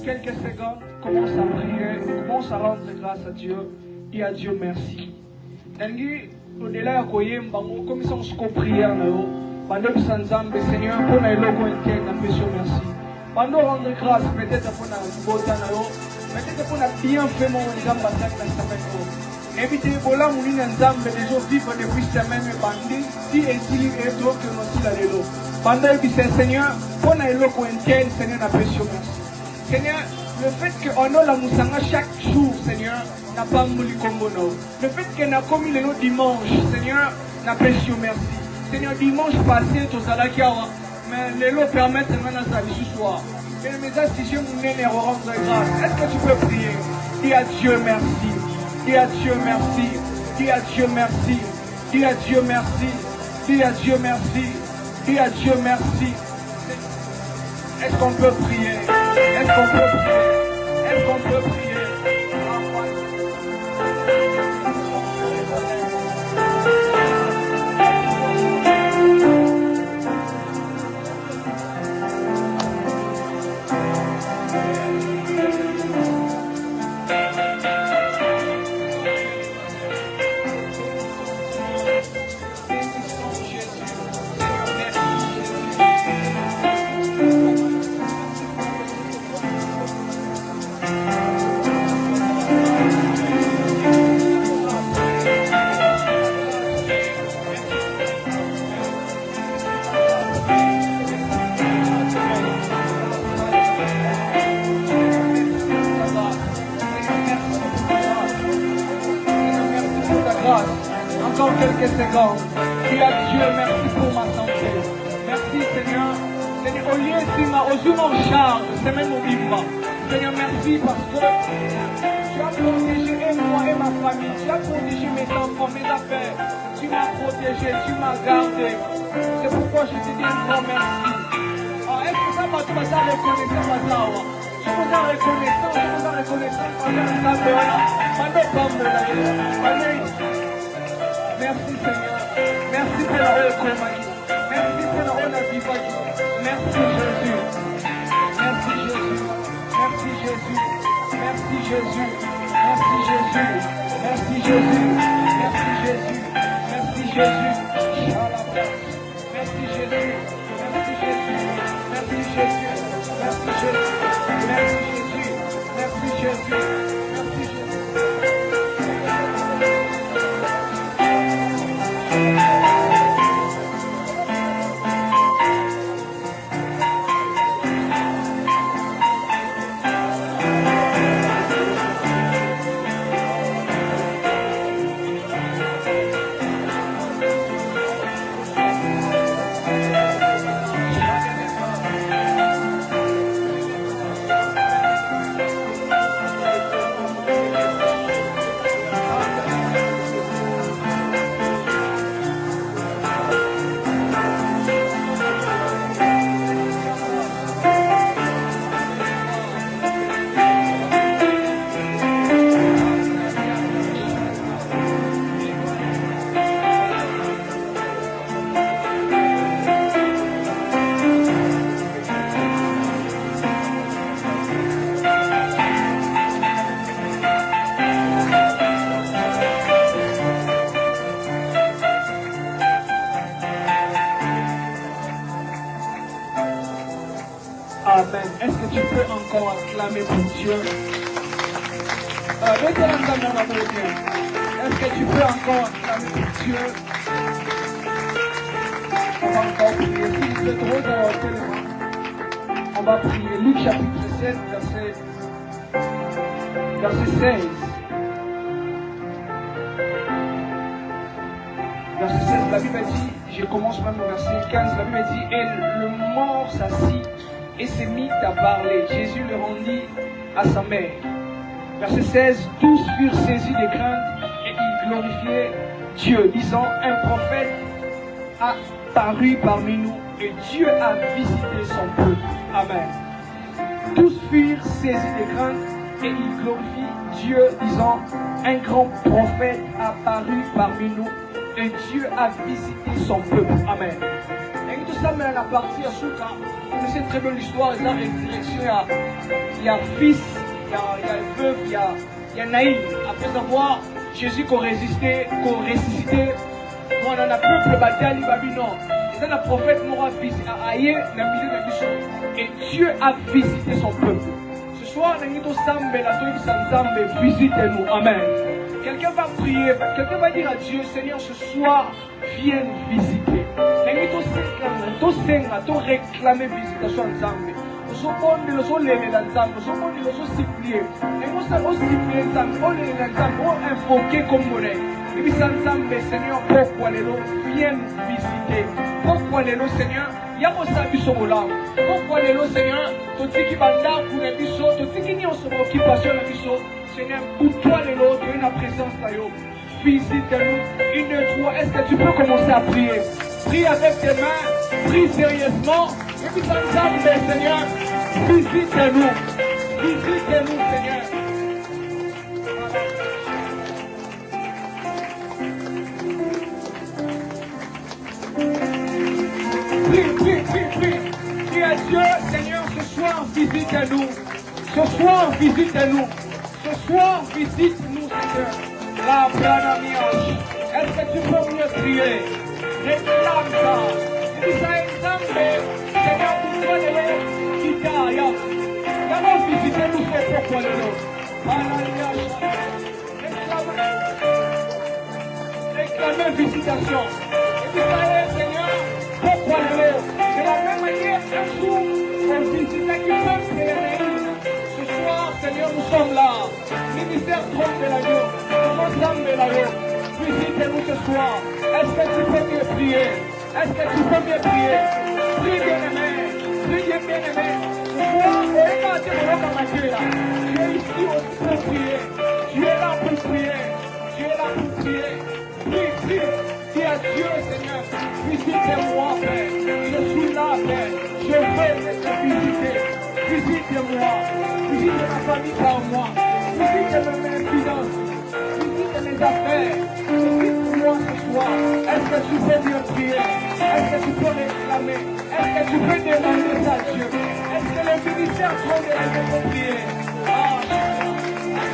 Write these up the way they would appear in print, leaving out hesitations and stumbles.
Quelques secondes, commence à prier, commence à rendre grâce à Dieu et à Dieu merci. Au-delà de comme ils sont prière, pendant que Seigneur, pour les logos internes, merci. Pendant rendre grâce, peut-être pour la beauté, peut-être pour la bienfait, mon exemple, à chaque semaine. Évitez voilà mourir en zambe les jours vivent depuis semaine bandit si et si et toi que nous sommes là. Pendant que Seigneur, on a le coin Seigneur, n'apprécions merci. Seigneur, le fait qu'on a la moussanga chaque jour, Seigneur, n'a pas moulu comme bon. Le fait qu'on a commis le nom dimanche, Seigneur, n'apprécions merci. Seigneur, dimanche passé, tout ça là qui a, mais les lots permettent de mener sa vie ce soir. Et le message, si je vous mets les rendre grâce, est-ce que tu peux prier? Dis à Dieu merci. Dis à Dieu merci. Dis à Dieu merci. Dis à Dieu merci. Dis à Dieu merci. Dis à Dieu merci. Est-ce qu'on peut prier? Est-ce qu'on peut prier? Est-ce qu'on peut prier? Encore quelques secondes. Dis à Dieu merci pour ma santé. Merci Seigneur. Seigneur, au lieu de mon charge, c'est même au vivre. Seigneur, merci parce que tu as protégé moi et ma famille. Tu as protégé mes enfants, mes affaires. Tu m'as protégé, tu m'as gardé. C'est pourquoi je te dis un grand merci. Alors, est-ce que ça va te faire reconnaissance à ça? Je vous en reconnaissance, je vous en reconnaissance. Merci Seigneur. Merci pour la compagnie. Merci pour la vie. Merci Jésus. Merci Jésus. Merci Jésus. Merci Jésus. Merci Jésus. Merci Jésus. Merci Jésus. Merci Jésus. Merci Jésus. Merci Jésus. Merci Jésus. Merci Jésus. Merci Jésus. Merci Jésus. Merci Jésus. Amen. Est-ce que tu peux encore acclamer pour Dieu? Est-ce que tu peux encore acclamer pour Dieu? On va encore prier. Si vous êtes trop dans votre téléphone, on va prier. Luc chapitre 7, verset 16. Verset 16, la Bible dit, je commence même au verset 15, la Bible dit, et le mort s'assit et s'est mis à parler. Jésus le rendit à sa mère. Verset 16, tous furent saisis de crainte et ils glorifiaient Dieu, disant, un prophète a paru parmi nous et Dieu a visité son peuple. Amen. Tous furent saisis de crainte et ils glorifient Dieu, disant, un grand prophète a paru parmi nous et Dieu a visité son peuple. Amen. Et tout ça, mais à la partie à Souka, vous connaissez très bien l'histoire de la résurrection. Il y a fils, il y a veuve, il y a Naïm. Après avoir Jésus qu'on ressuscité, on a un peuple bataille, il va dire non. C'est un prophète m'aura visité à Aïe, et Dieu a visité son peuple. Ce soir, visite-nous. Amen. Quelqu'un va prier, quelqu'un va dire à Dieu, Seigneur, ce soir, viens nous visiter. to réclamer visitation nzambe osopondela osolelela nzambe osopondela ososiplie osiplie nzambe olela nzambe oinvoke kombone ebisa nzambe Seigneur pourquoi lelo viens nous visiter pourquoi lelo Seigneur yakosala biso bolamu pourquoi lelo Seigneur totiki bandako na biso totiki nyonso baoccupation na biso Seigneur pour toi lelo toye na présence na yo visite-nous une deux trois est-ce que tu peux commencer à prier prie avec tes mains prie sérieusement et puis ensemble Seigneur visite-nous Seigneur prie à Dieu Seigneur ce soir visite-nous ce soir visite-nous Seigneur la plana miage est-ce que tu peux mieux prier réclame ça et ça ensemble Seigneur pour toi de l'Italia d'abord visitez-nous c'est pourquoi le nom réclamez visitation et puis ça est Seigneur pourquoi le nom de la même manière un jour on visitait qui peut créer ce soir Seigneur nous sommes là ministère trône de l'agneau ensemble de l'agneau visitez-nous ce soir est-ce que tu peux mieux prier est-ce que tu peux mieux prier prie bien-aimé ce soir regarde mon homme à Dieu là tu es ici aussi pour prier tu es là pour prier prie dis à Dieu Seigneur visitez-moi Père je suis là Père je veux te visiter visitez-moi visite ma famille par moi visite mes finances visite mes affaires visite-moi ce soir est-ce que tu peux bien prier est-ce que tu peux réclamer est-ce que tu peux demander ça à Dieu est-ce que le ministère trône de la prier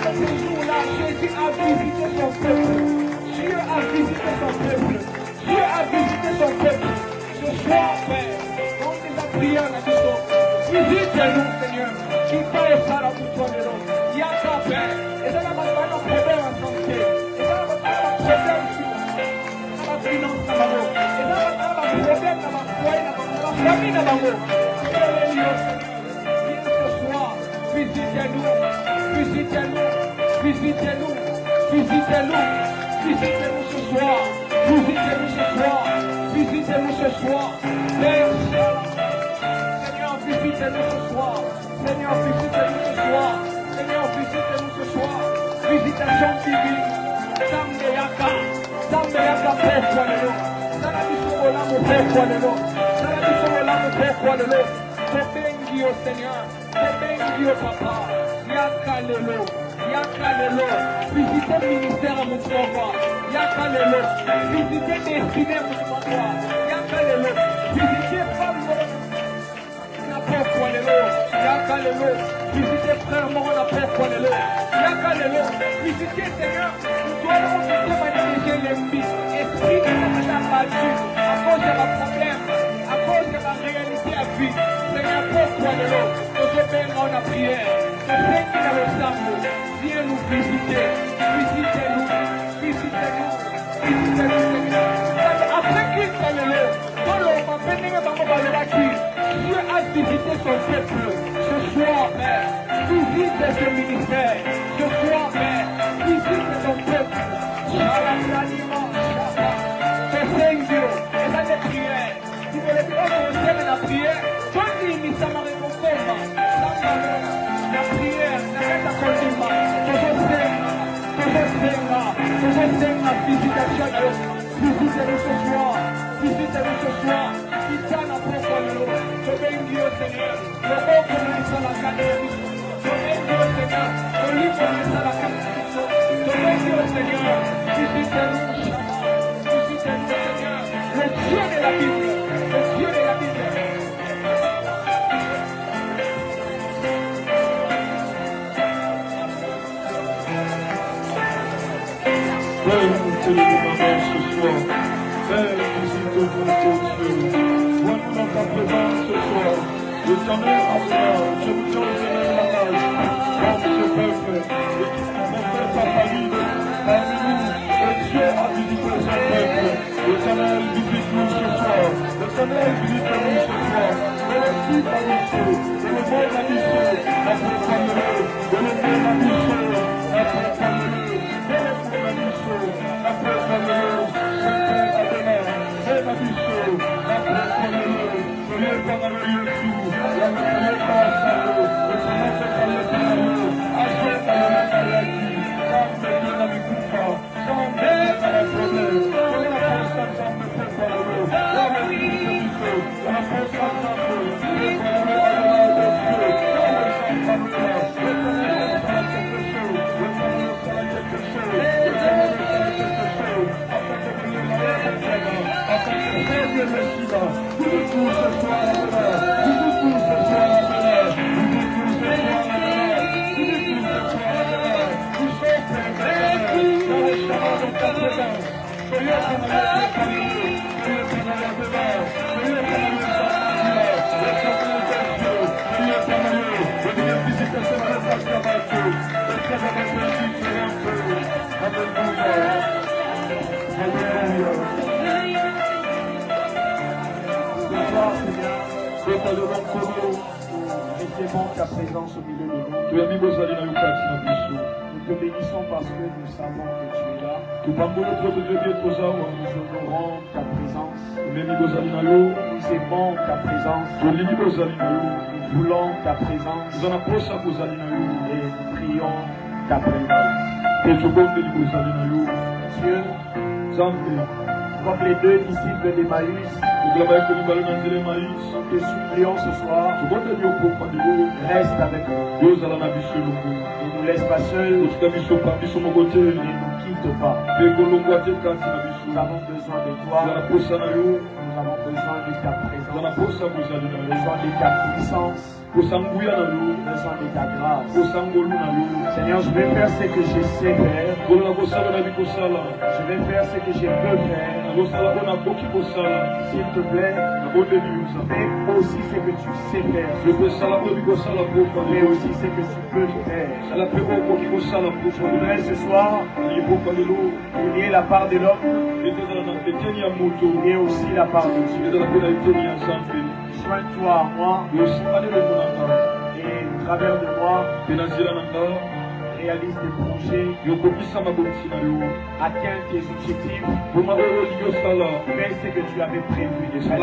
ce jour-là Jésus a visité son peuple Dieu a visité son peuple ce soir Père on les a priés en action visite-nous Seigneur qui fait ça là pour toi de l'homme il y a ta Père et ça n'a pas de problème en santé et ça n'a pas de problème dans la finance et ça n'a pas de problème dans ma foyer dans ma famille dans ma mort ce soir visitez-nous ce soir visitez-nous ce soir Seigneur visitez-nous ce soir visitation divine Sambeyaka pourquoi lelo pourquoi lelo Tebengi au Seigneur tebengi au Papa Yaka lelo visitez le ministère à mon pouvoir Yaka lelo visitez destiné à mon pouvoir Yaka lelo visitez femme pourquoi lelo Yaka lelo visitez frère mon pourquoi lelo Yaka lelo visitez Seigneur toi le monde de manipuler l'ennemi esprit de la battu à cause de ma problème à cause de ma réalité à vie Seigneur pourquoi lelo que je viens en la prière que c'est qui dans le samedi viens nous visiter visitez-nous Seigneur après qu'il t'a lelo dans le m'a béni dans mon balaki Dieu a visité son peuple ce soir Père visite ce ministère ce soir Père visite son peuple c'est Dieu et ça des prières tu veux les commencer la prière toi dis ça m'a répondu la prière la continue la visitation visitez-nous ce soir Kitana pourquoi nous je bénis Dieu Seigneur le bon commence à la catégorie je bénis Dieu Seigneur le livre commence à la catégorie je bénis Dieu Seigneur visitez-nous Seigneur le Dieu de la Bible Père, nous te demandons ce soir, Père, visite-nous ton Dieu. Vois-nous dans ta présence ce soir. Éternel, je vous tiens éternel malade. Comme ce peuple, et qui confesse sa famille, parmi nous, et Dieu a visité son peuple. Éternel, visite-nous ce soir. Recevons ta présence au milieu de nous. Nous te bénissons parce que nous savons que tu es là. Nous honorons ta présence. Nous aimons ta présence. Nous voulons ta présence. Et nous prions ta présence. Dieu, comme les deux disciples d'Emmaüs, nous te supplions ce soir, reste avec nous. Ne nous laisse pas seuls, ne nous quitte pas. Nous avons besoin de toi, nous avons besoin de ta présence, besoin de ta puissance, besoin de ta grâce. Seigneur, je vais faire ce que je sais faire. Je vais faire ce que je peux faire. S'il te plaît, fais aussi ce que tu sais faire. Fais aussi ce que tu peux faire. Je voudrais ce soir qu'il y ait la part de l'homme, il y ait aussi la part de Dieu. Joins-toi à moi et au travers de moi, réalise tes projets, atteins tes objectifs, fais ce que tu avais prévu déjà.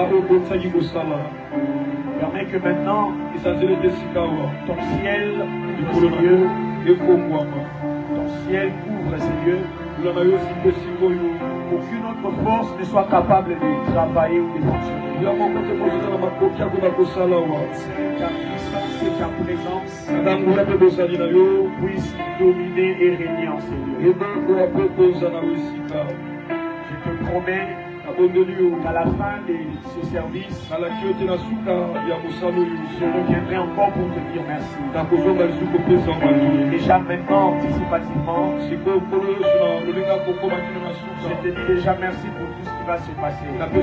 Permets que maintenant, ton ciel couvre ces lieux, ton ciel couvre ces lieux, qu'aucune autre force ne soit capable de travailler ou de fonctionner. Ta puissance et ta présence puissent dominer et régner en ces lieux. Je te promets qu'à la fin de ce service, je reviendrai encore pour te dire merci. Déjà maintenant, anticipativement, je te dis déjà merci pour tout ce qui va se passer. Que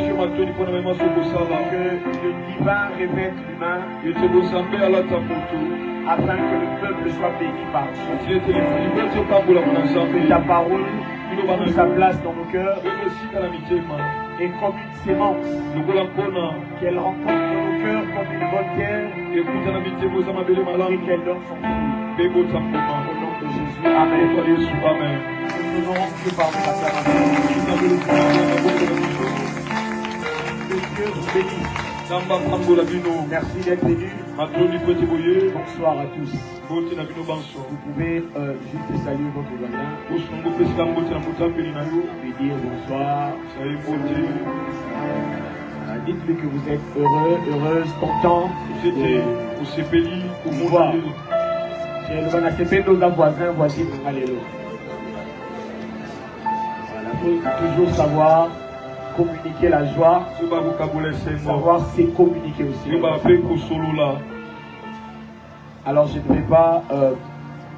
le divin répète l'humain afin que le peuple soit béni par Dieu. Que ta parole trouve sa place dans nos cœurs et comme une sémence qu'elle rencontre dans nos cœurs comme une bonne terre et qu'elle donne son fruit. Au nom de Jésus. Amen. Nous n'aurons que par ta que Dieu vous bénisse. Merci d'être venu. Bonsoir à tous. Vous pouvez juste saluer votre voisin et dire bonsoir. Dites-lui que vous êtes heureux, heureuse, content de voir. Nos voisins, voisines, alléluia. Voilà, il faut toujours savoir communiquer la joie, savoir c'est communiquer aussi. Alors je ne vais pas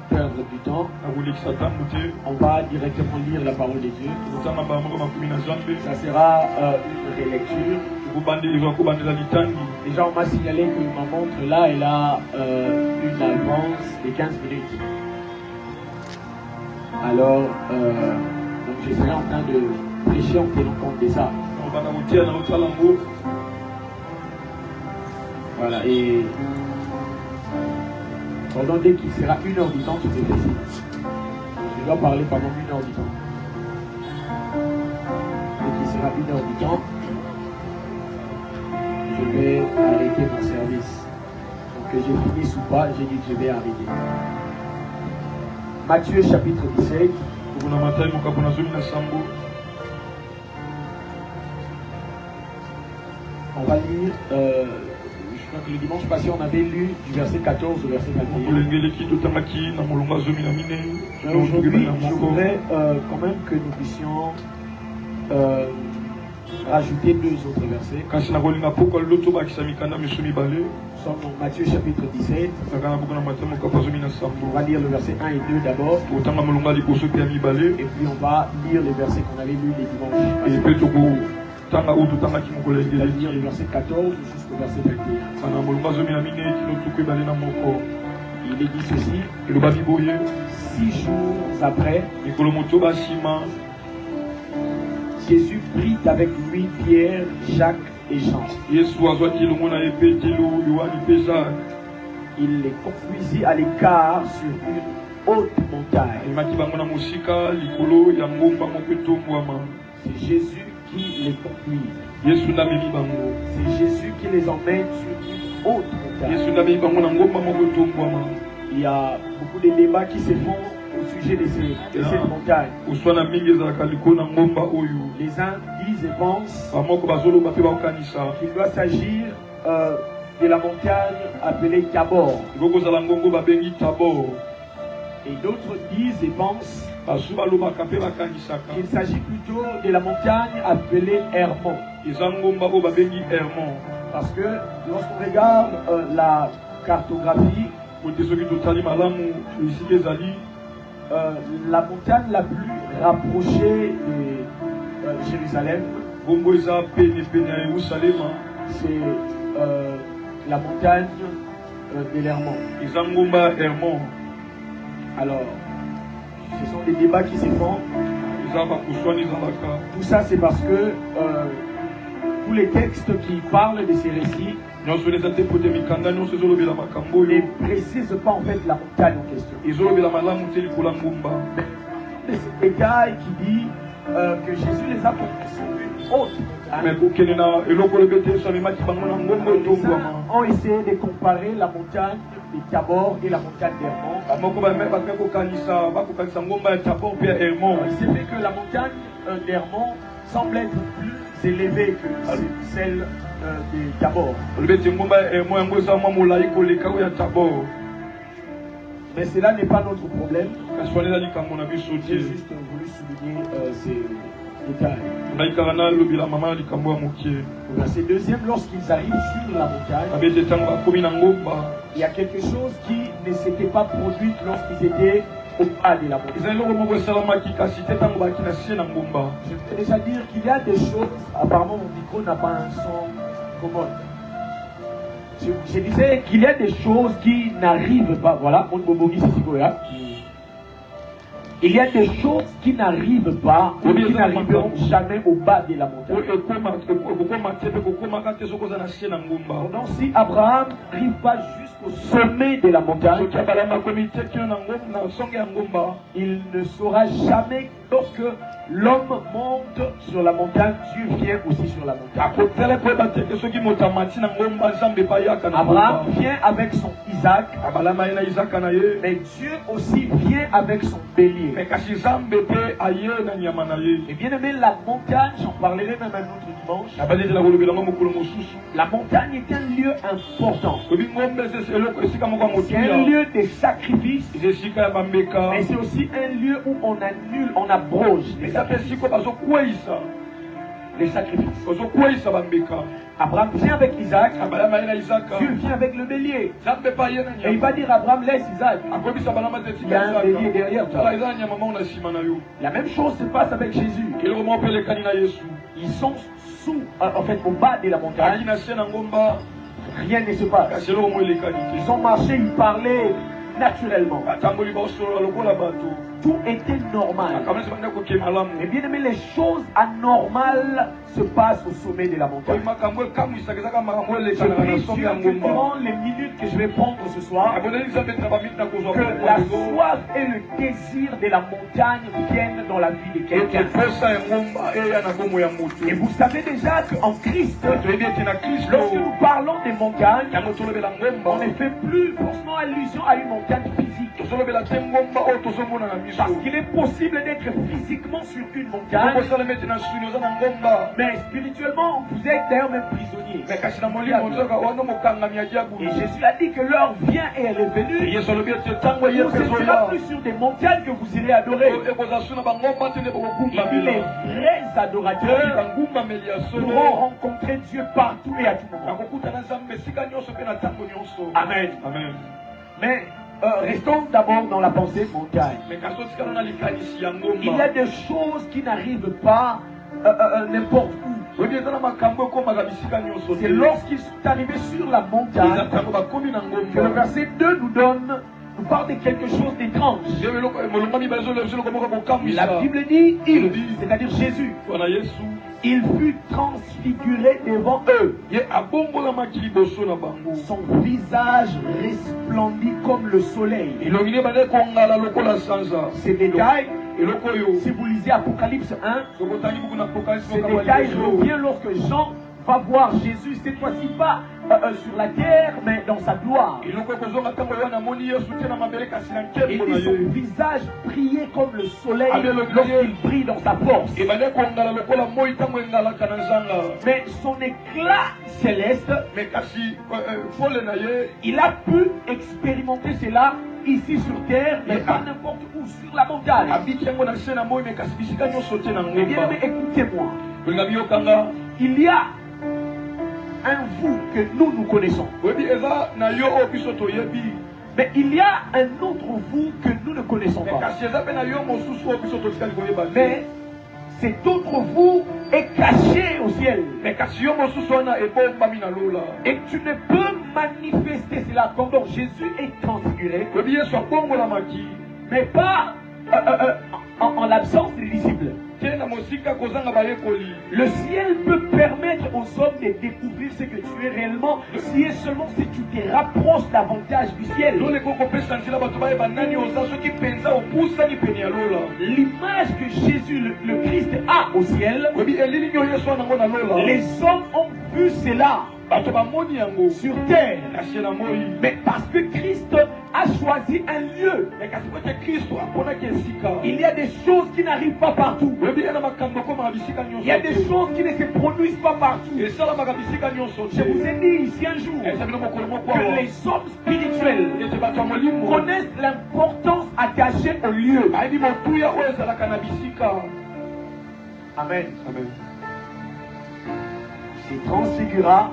perdre du temps. On va directement lire la parole de Dieu. Ça sera une relecture. Déjà on m'a signalé que ma montre là, elle a une avance de 15 minutes. Alors donc je serai en train de prêcher en tenant compte de ça. Voilà, et Pendant dès qu'il sera 1 heure du temps, tu te décides. Je dois parler pendant 1 heure du temps. Dès qu'il sera 1 heure du temps, je vais arrêter mon service. Donc que je finisse ou pas, j'ai dit que je vais arrêter. Matthieu chapitre 17. On va lire, je crois que le dimanche passé, on avait lu du verset 14 au verset 21. Aujourd'hui, je voudrais quand même que nous puissions rajouter 2 autres versets. Nous sommes dans Matthieu chapitre 17. On va lire le verset 1 et 2 d'abord. Et puis on va lire les versets qu'on avait lus les dimanches. On va lire le verset 14 jusqu'au verset 21. Il est dit ceci. 6 jours après, Jésus prit avec lui Pierre, Jacques et Jean. Il les conduisit à l'écart sur une haute montagne. C'est Jésus qui les conduit. C'est Jésus qui les emmène sur une haute montagne. Il y a beaucoup de débats qui se font au sujet de cette montagne. Les uns disent et pensent qu'il doit s'agir de la montagne appelée Tabor. Et d'autres disent et pensent qu'il s'agit plutôt de la montagne appelée Hermon. Parce que lorsqu'on regarde la cartographie, la montagne la plus rapprochée de Jérusalem, c'est la montagne de l'Hermon. Alors, ce sont des débats qui se font. Tout ça, c'est parce que tous les textes qui parlent de ces récits ne précisent pas en fait la montagne en question. Mais c'est ce détail qui dit que Jésus les a conduits sur une haute montagne. Ont essayé de comparer la montagne de Tabor et la montagne d'Hermon. Il s'est fait que la montagne d'Hermon semble être plus élevée que celle de Tabor. Mais cela n'est pas notre problème. J'ai juste voulu souligner ces détails. Au verset 2e, lorsqu'ils arrivent sur la montagne, il y a quelque chose qui ne s'était pas produit lorsqu'ils étaient au bas de la montagne. Je peux déjà dire qu'il y a des choses, apparemment mon micro n'a pas un son commode. Je disais qu'il y a des choses qui n'arrivent pas. Voilà, il y a des choses qui n'arrivent pas ou qui n'arriveront jamais au bas de la montagne. Donc si Abraham n'arrive pas jusqu'au sommet de la montagne, il ne saura jamais lorsque l'homme monte sur la montagne, Dieu vient aussi sur la montagne. Abraham vient avec son Isaac, mais Dieu aussi vient avec son bélier. Et bien aimé, la montagne, j'en parlerai même un autre dimanche. La montagne est un lieu important. C'est un lieu de sacrifice, mais c'est aussi un lieu où on annule, on abroge les sacrifices. Abraham vient avec Isaac, Dieu vient avec le bélier. Et il va dire à Abraham, laisse Isaac. Il y a un bélier derrière toi. La même chose se passe avec Jésus. Ils sont en fait au bas de la montagne. Rien ne se passe. Ils ont marché, ils parlaient naturellement. tout était normal. Et bien aimé, les choses anormales se passent au sommet de la montagne. Je prie Dieu que durant les minutes que je vais prendre ce soir, que la soif et le désir de la montagne viennent dans la vie de quelqu'un. Et vous savez déjà qu'en Christ, lorsque nous parlons des montagnes, on ne fait plus forcément allusion à une montagne physique. Parce qu'il est possible d'être physiquement sur une montagne, mais spirituellement, vous êtes d'ailleurs même prisonnier. Et Jésus a dit que l'heure vient et elle est venue. Vous ne serez plus sur des montagnes que vous irez adorer. Et puis les vrais adorateurs pourront rencontrer Dieu partout et à tout moment. Amen. Amen. Mais restons d'abord dans la pensée montagne. Il y a des choses qui n'arrivent pas n'importe où. C'est lorsqu'ils sont arrivés sur la montagne que le verset 2 nous parle de quelque chose d'étrange. La Bible dit il, c'est-à-dire Jésus. Il fut transfiguré devant eux. Son visage resplendit comme le soleil. Ces détails, si vous lisez Apocalypse 1, ces détails reviennent lorsque Jean va voir Jésus, cette fois-ci pas sur la terre, mais dans sa gloire. Et son visage brillait comme le soleil lorsqu'il brille dans sa force. Mais son éclat céleste, il a pu expérimenter cela ici sur terre, mais pas n'importe où, sur la montagne. Mais bien aimé, écoutez-moi. Il y a un vous que nous connaissons. Mais il y a un autre vous que nous ne connaissons pas. Mais cet autre vous est caché au ciel. Et tu ne peux manifester cela comme donc Jésus est transfiguré. Mais pas en l'absence des disciples. Le ciel peut permettre aux hommes de découvrir ce que tu es réellement si et seulement si tu te rapproches davantage du ciel. L'image que Jésus, le Christ, a au ciel, les hommes ont vu cela sur terre. Mais parce que Christ a choisi un lieu, il y a des choses qui n'arrivent pas partout. Il y a des choses qui ne se produisent pas partout. Je vous ai dit ici un jour que les hommes spirituels connaissent l'importance attachée au lieu. Amen. Il transfigura,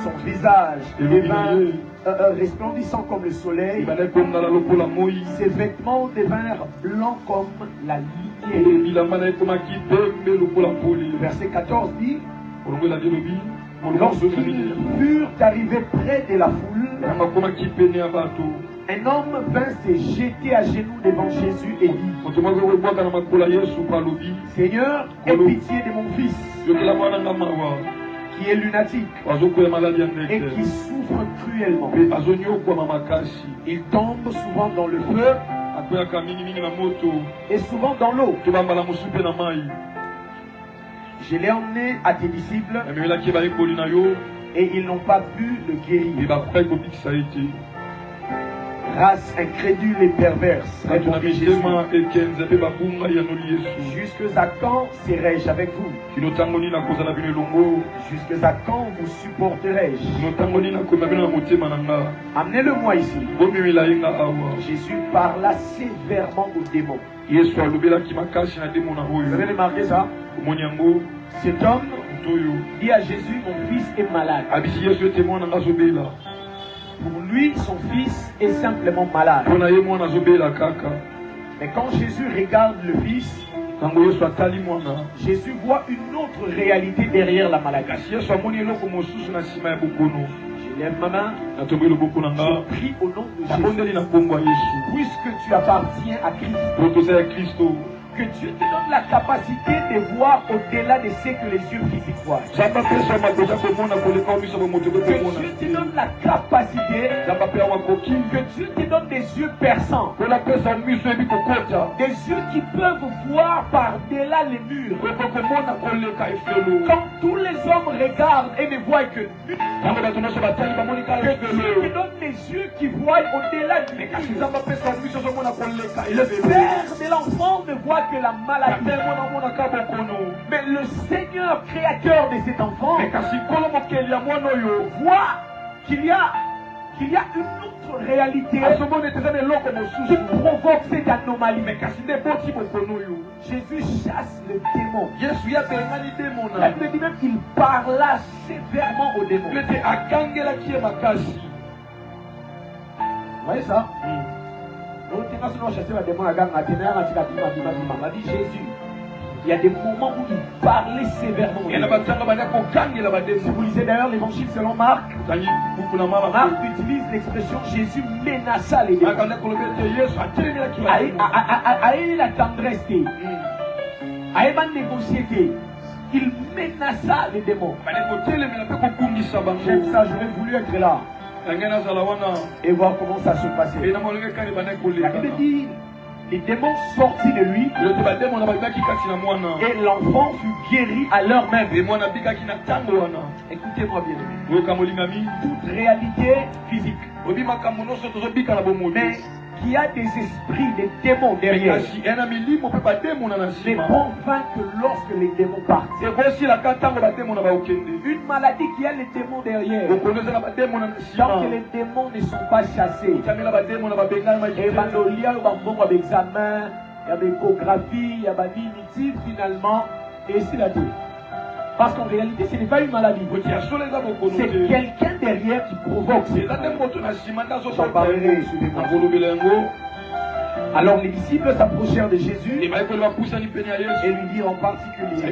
son visage devint resplendissant comme le soleil, ses vêtements devinrent blancs comme la lumière. Verset 14 dit, lorsqu'ils furent arrivés près de la foule, un homme vint se jeter à genoux devant Jésus et dit, Seigneur, aie pitié de mon fils, qui est lunatique et qui souffre cruellement. Il tombe souvent dans le feu et souvent dans l'eau. Je l'ai emmené à tes disciples et ils n'ont pas pu le guérir. Race incrédule et perverse, répondit Jésus. Jusqu'à quand serai-je avec vous? Jusqu'à quand vous supporterai-je? Amenez-le-moi ici. Jésus parla sévèrement aux démons. Vous avez remarqué ça? Cet homme dit à Jésus, mon fils est malade. Pour lui, son fils est simplement malade. Mais quand Jésus regarde le fils, Jésus voit une autre réalité derrière la maladie. Je lève ma main, je prie au nom de Jésus, puisque tu appartiens à Christ, que Dieu te donne la capacité de voir au-delà de ce que les yeux physiques voient. Que Dieu te donne la capacité, que Dieu te donne des yeux perçants, des yeux qui peuvent voir par-delà les murs. Quand tous les hommes regardent et ne voient que Dieu te donne des yeux qui voient au-delà du mur. Le père de l'enfant ne voit que la maladie. Mais le Seigneur créateur de cet enfant voit qu'il y a une autre réalité qui provoque cette anomalie. Jésus chasse le démon. La Bible dit même qu'il parla sévèrement au démon. Vous voyez ça? Jésus, il y a des moments où il parlait sévèrement. Si vous lisez d'ailleurs l'évangile selon Marc, Marc utilise l'expression Jésus menaça les démons. Aïe la tendresse, aïe la négocier, il menaça les démons. J'aime ça, j'aurais voulu être là et voir comment ça se passait. La Bible dit, les démons sortis de lui et l'enfant fut guéri à l'heure même. Écoutez-moi bien, toute réalité physique, mais qui a des esprits, des démons derrière, ne prend fin que lorsque les démons partent. Une maladie qui a les démons derrière, tant que les démons ne sont pas chassés, il y a des examens, il y a des échographies, il y a des initiatives finalement, et c'est la vie. Parce qu'en réalité, ce n'est pas une maladie. C'est quelqu'un derrière qui provoque. J'en parlerai sur des mots. Alors les disciples s'approchèrent de Jésus et lui dirent en particulier,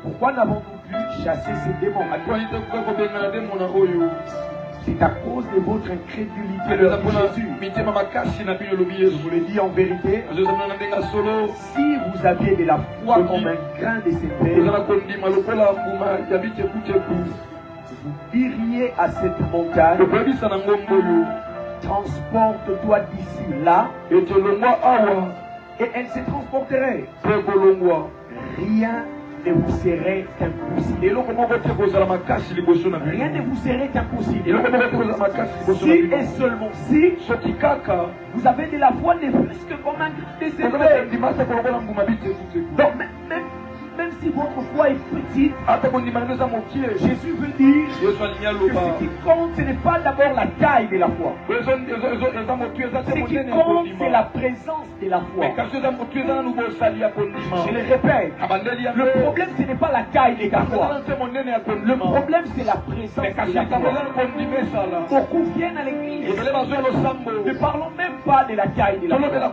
pourquoi n'avons-nous pu chasser ces démons? C'est à cause de votre incrédulité, Jésus. Je vous le dis en vérité, si vous aviez de la foi comme un grain de sénévé, vous diriez à cette montagne, transporte-toi d'ici là, et elle se transporterait. Rien ne vous serait impossible. Rien ne vous serait impossible. Si et seulement si vous avez de la foi, ne plus que comme un grain de sénévé. Donc même si votre foi est petite, Jésus veut dire que ce qui compte, ce n'est pas d'abord la taille de la foi. Ce qui compte, c'est la présence de la foi. Je le répète, le problème, ce n'est pas la taille de la foi. Le problème, c'est la présence de la foi. Beaucoup viennent à l'église. Ne parlons même pas de la taille de la foi. Parce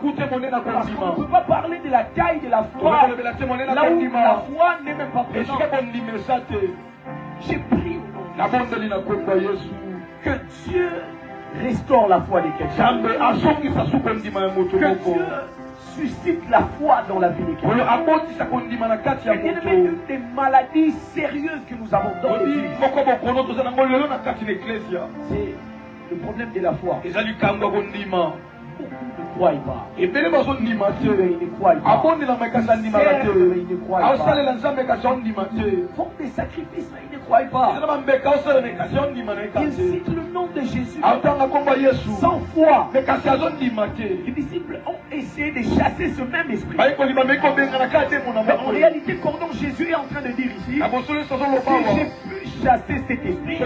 qu'on ne peut pas parler de la taille de la foi là où la foi n'est même pas présente. J'ai prié que Dieu restaure la foi de quelqu'un. Que Dieu suscite la foi dans la vie de quelqu'un. Il y a une des maladies sérieuses que nous avons dans l'église. C'est le problème de la foi. Beaucoup ne croient pas. Ils ne croient pas. Ils ne croient pas. Ils font des sacrifices, mais ils ne croient pas. Ils citent le nom de Jésus sans foi. Les disciples ont essayé de chasser ce même esprit. En réalité, quand Jésus est en train de dire ici, si j'ai pu chasser cet esprit, ce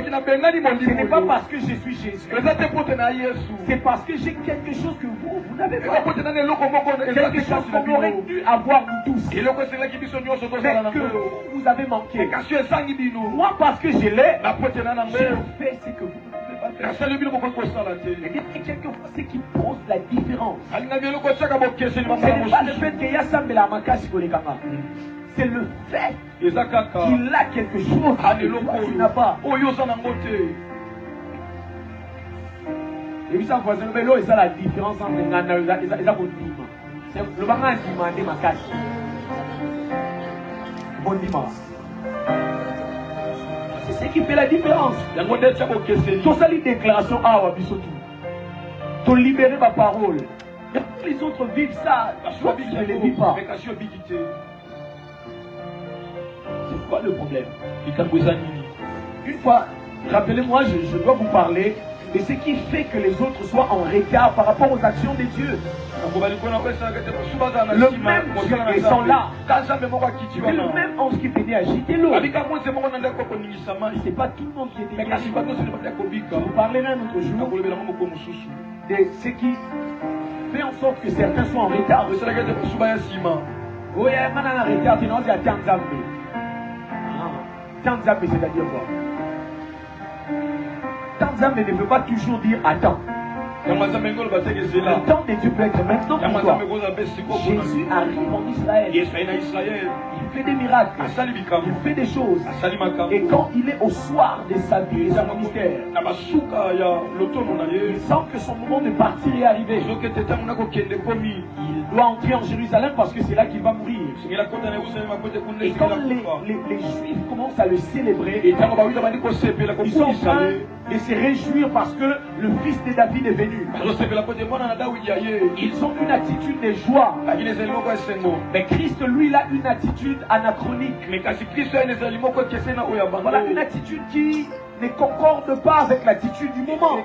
n'est pas parce que je suis Jésus. C'est parce que j'ai quelque chose que vous n'avez pas. Quelque chose qu'on aurait dû avoir nous tous. Mais que vous avez manqué. Moi, parce que je l'ai, j'ai fait ce que vous ne pouvez pas faire. Et quelquefois, ce qui pose la différence, ce n'est pas le fait qu'il y a ça, mais la makasi pour les camarades. C'est le fait qu'il a quelque chose que tu n'as pas. Et puis ça, voisin, c'est ça la différence entre les gens et les gens. C'est le bagage qui m'a demandé ma cache. Bon dimanche. C'est ce qui fait la différence. Tout ça, les déclarations, ah, ouais, tu libérer ma parole. Les autres vivent ça. Toi, tu ne les vis pas. C'est quoi le problème? Une fois, rappelez-moi, je dois vous parler de ce qui fait que les autres soient en retard par rapport aux actions de Dieu. Le même Dieu, ils sont là. C'est le même ange qui venait agiter l'eau. C'est pas tout le monde qui était guéri. Je vous parlerai un autre jour de ce qui fait en sorte que certains soient en retard. Oui, il y a un retard, sinon c'est à Tanzambe. Tanzambe, c'est-à-dire quoi? Tanzambe ne veut pas toujours dire attends. Le temps de Dieu peut être maintenant pour toi. Jésus arrive en Israël. Il fait des miracles. Il fait des choses. Et quand il est au soir de sa vie et son ministère, il sent que son moment de partir est arrivé. Il doit entrer en Jérusalem parce que c'est là qu'il va mourir. Et quand les Juifs commencent à le célébrer, ils sont en train de se réjouir parce que le fils de David est venu. Ils ont une attitude de joie. Mais Christ, lui, il a une attitude anachronique. Voilà une attitude qui ne concorde pas avec l'attitude du moment.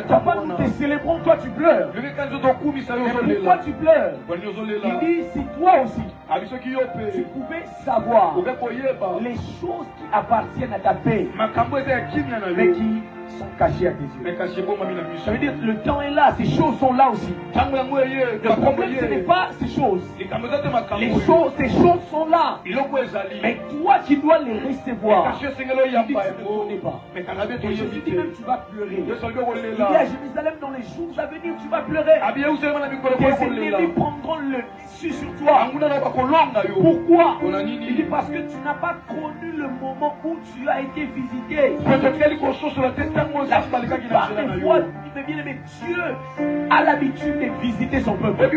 Papa, nous te célébrons, toi tu pleures. Mais pourquoi tu pleures? Il dit, si toi aussi, tu pouvais savoir les choses qui appartiennent à ta paix, mais qui sont cachées à tes yeux. Ça veut dire que le temps est là, ces choses sont là aussi. Le problème, ce n'est pas ces choses. Ces choses sont là. Mais toi, tu dois les recevoir. Il dit, tu ne connais pas. Et Jésus dit même, tu vas pleurer. Il dit à Jérusalem, dans les jours à venir, tu vas pleurer. Tes ennemis prendront le dessus sur toi. Pourquoi? Il dit, parce que tu n'as pas connu le moment où tu as été visité. La plupart des fois, bien aimé, Dieu a l'habitude de visiter son peuple. Est-ce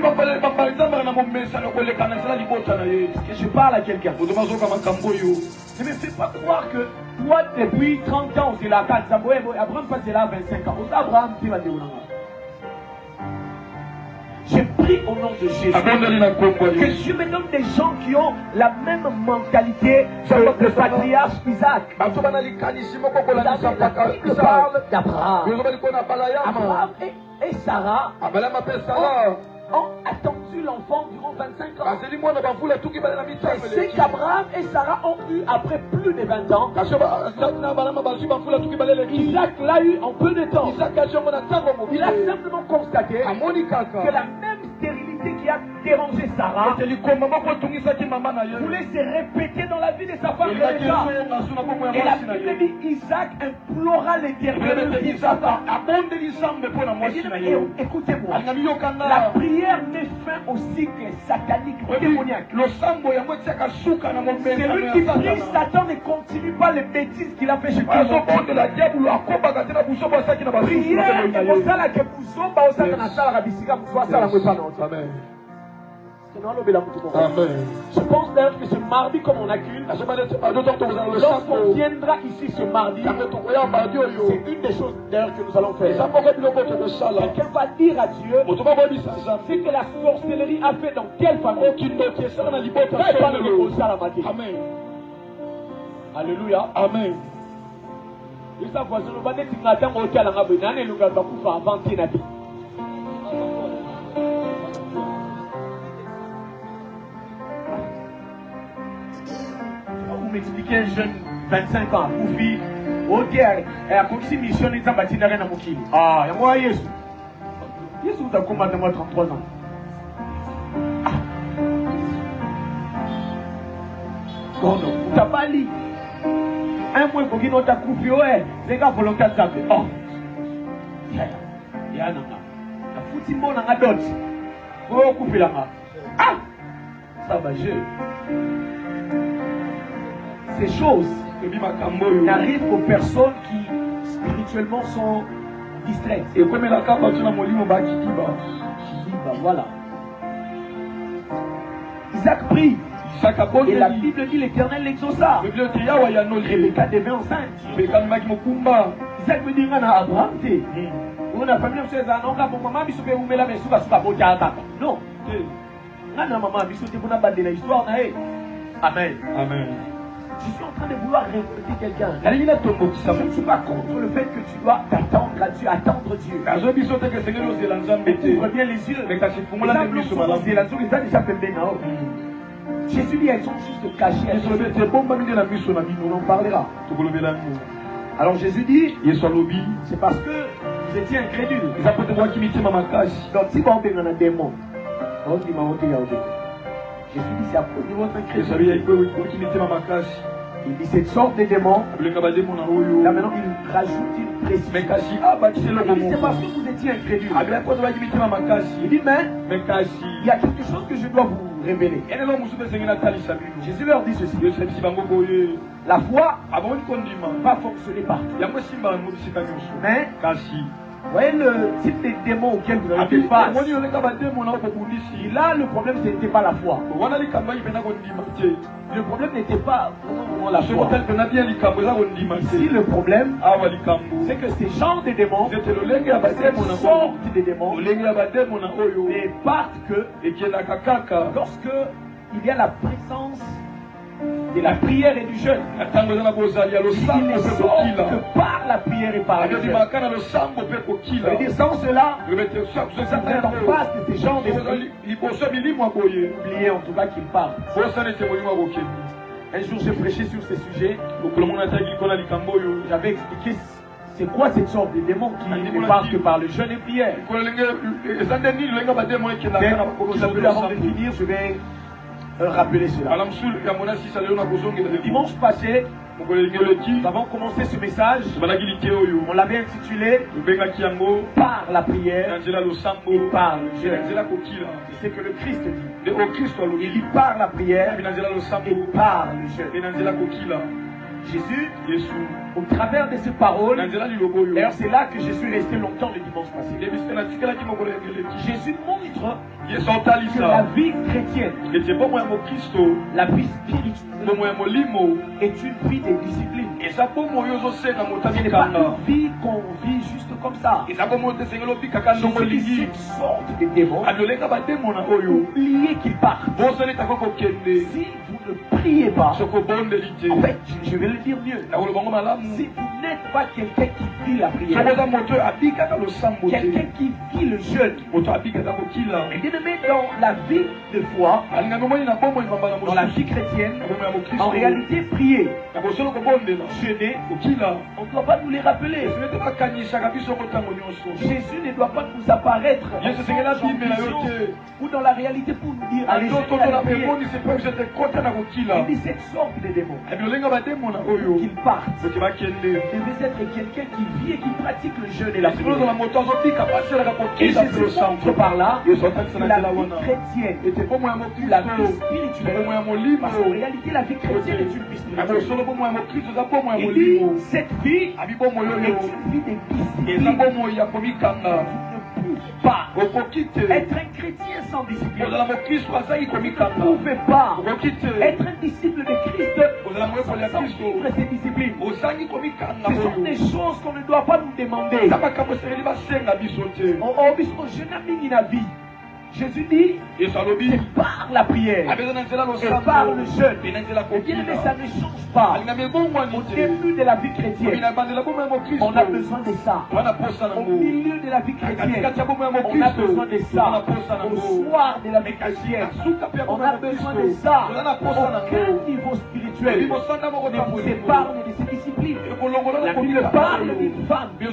que je parle à quelqu'un? Ne me fais pas croire que toi, depuis 30 ans, c'est la carte. Abraham passe là 25 ans. Abraham, tu vas dire. J'ai pris au nom de Jésus que Dieu me donne des gens qui ont la même mentalité que le patriarche Isaac. La Bible parle d'Abraham. Abraham et Sarah ont attendu l'enfant durant 25 ans. C'est qu'Abraham et Sarah ont eu après plus de 20 ans. Isaac l'a eu en peu de temps. Il a simplement constaté que la même stérilité qui a dérangé Sarah voulait se répéter dans la vie de sa femme. Et la Bible dit Isaac implora l'Éternel. Écoutez-moi, la prière met fin au cycle satanique démoniaque. Celui qui prie Satan ne continue pas les bêtises qu'il a fait chez toi. Amen. Je pense d'ailleurs que ce mardi, comme on accule, lorsqu'on viendra ici ce mardi, c'est une des choses d'ailleurs que nous allons faire. Quelqu'un va dire à Dieu ce que la sorcellerie a fait dans quelle famille. Amen. Alléluia. Amen. Vous m'expliquez un jeune 25 ans, Koufi, ok, et à Koufi mission, il s'en bâtit rien à Moukili. Ah, et moi, Yesu. Yesu, t'as combien de moi 33 ans? Oh non, t'as pas lu. Un mois pour qu'il n'ait pas Koufi, ouais, c'est qu'à volontaire de taper. Oh, il y a un an. La foutu mon en a d'autres. Oh, Koufi là. Ah, ça va, je. Ces choses n'arrivent qu'aux personnes qui spirituellement sont distraite. Et comme la carte tu n'as molimo ba kiba. Voilà. Isaac prie. Et la Bible dit l'Éternel l'exauça. Rebecca devint enceinte. Isaac me dit Abraham t'es. On a famille non. Amen. Amen. Je suis en train de vouloir révolter quelqu'un. Je ne suis pas contre le fait que tu dois t'attendre à Dieu, attendre Dieu. Ouvre bien les yeux. Jésus dit elles sont juste cachées. On en parlera. Alors Jésus dit, c'est parce que vous étiez incrédule. Donc si vous avez un démon, Jésus dit c'est à cause de votre incrédulité. Il dit cette sorte de démon. Là maintenant il rajoute une précision. Il dit c'est parce que vous étiez incrédule. Il dit mais il y a quelque chose que je dois vous révéler. Jésus leur dit ceci. La foi va fonctionner partout. Mais vous voyez le type de démon auquel vous avez fait face. Là, le problème, ce n'était pas la foi. Le problème n'était pas la foi. Ici, le problème, c'est que ces genres de démons, cette sorte de démons, ne partent que lorsque il y a la présence de la prière et du jeûne. Il ne sort que par la prière et par le jeûne. Ça veut dire sans cela, vous êtes en face de ces gens d'esprit. Oubliez en tout cas qu'ils parlent. Un jour j'ai prêché sur ce sujet. J'avais expliqué c'est quoi cette sorte de démon qui ne parle que par le jeûne et prière. Aujourd'hui avant de finir, je vais rappeler cela. Dimanche passé, nous avons commencé ce message. On l'avait intitulé Par la prière et par le jeûne. C'est ce que le Christ dit. Il dit par la prière et par le jeûne. Jésus, au travers de ces paroles, d'ailleurs c'est là que je suis resté longtemps le dimanche passé. Jésus montre que la vie chrétienne, la vie spirituelle, est une vie de discipline. Ce n'est pas une vie qu'on vit juste comme ça. Jésus dit cette sorte de démon, oubliez qu'ils partent. Si vous ne priez pas, en fait, je vais le dire mieux. Si vous n'êtes pas quelqu'un qui vit la prière, quelqu'un qui vit le jeûne, et bien aimé dans la vie de foi, dans la vie chrétienne, en réalité, prier, jeûner, on ne doit pas nous les rappeler. Jésus ne doit pas nous apparaître ou dans la réalité pour nous dire allez, il dit cette sorte de démons qu'ils partent. Il devait être quelqu'un qui vit et qui pratique le jeûne et la prière. Et Jésus montre par là que la vie chrétienne, la vie spirituelle, parce qu'en réalité la vie chrétienne est une vie spirituelle. Il dit cette vie est une vie de discipline. Pas être un chrétien sans discipline. Vous ne pouvez pas être un disciple de Christ sans vivre ses disciplines. Ce sont des choses qu'on ne doit pas nous demander. Jésus dit, c'est par la prière et par le jeûne. Et bien aimé, ça ne change pas. Au début de la vie chrétienne, on a besoin de ça. Au milieu de la vie chrétienne, on a besoin de ça. Au soir de la vie chrétienne, on a besoin de ça. Aucun niveau spirituel ne vous épargne de ces disciplines. La Bible parle d'une femme qui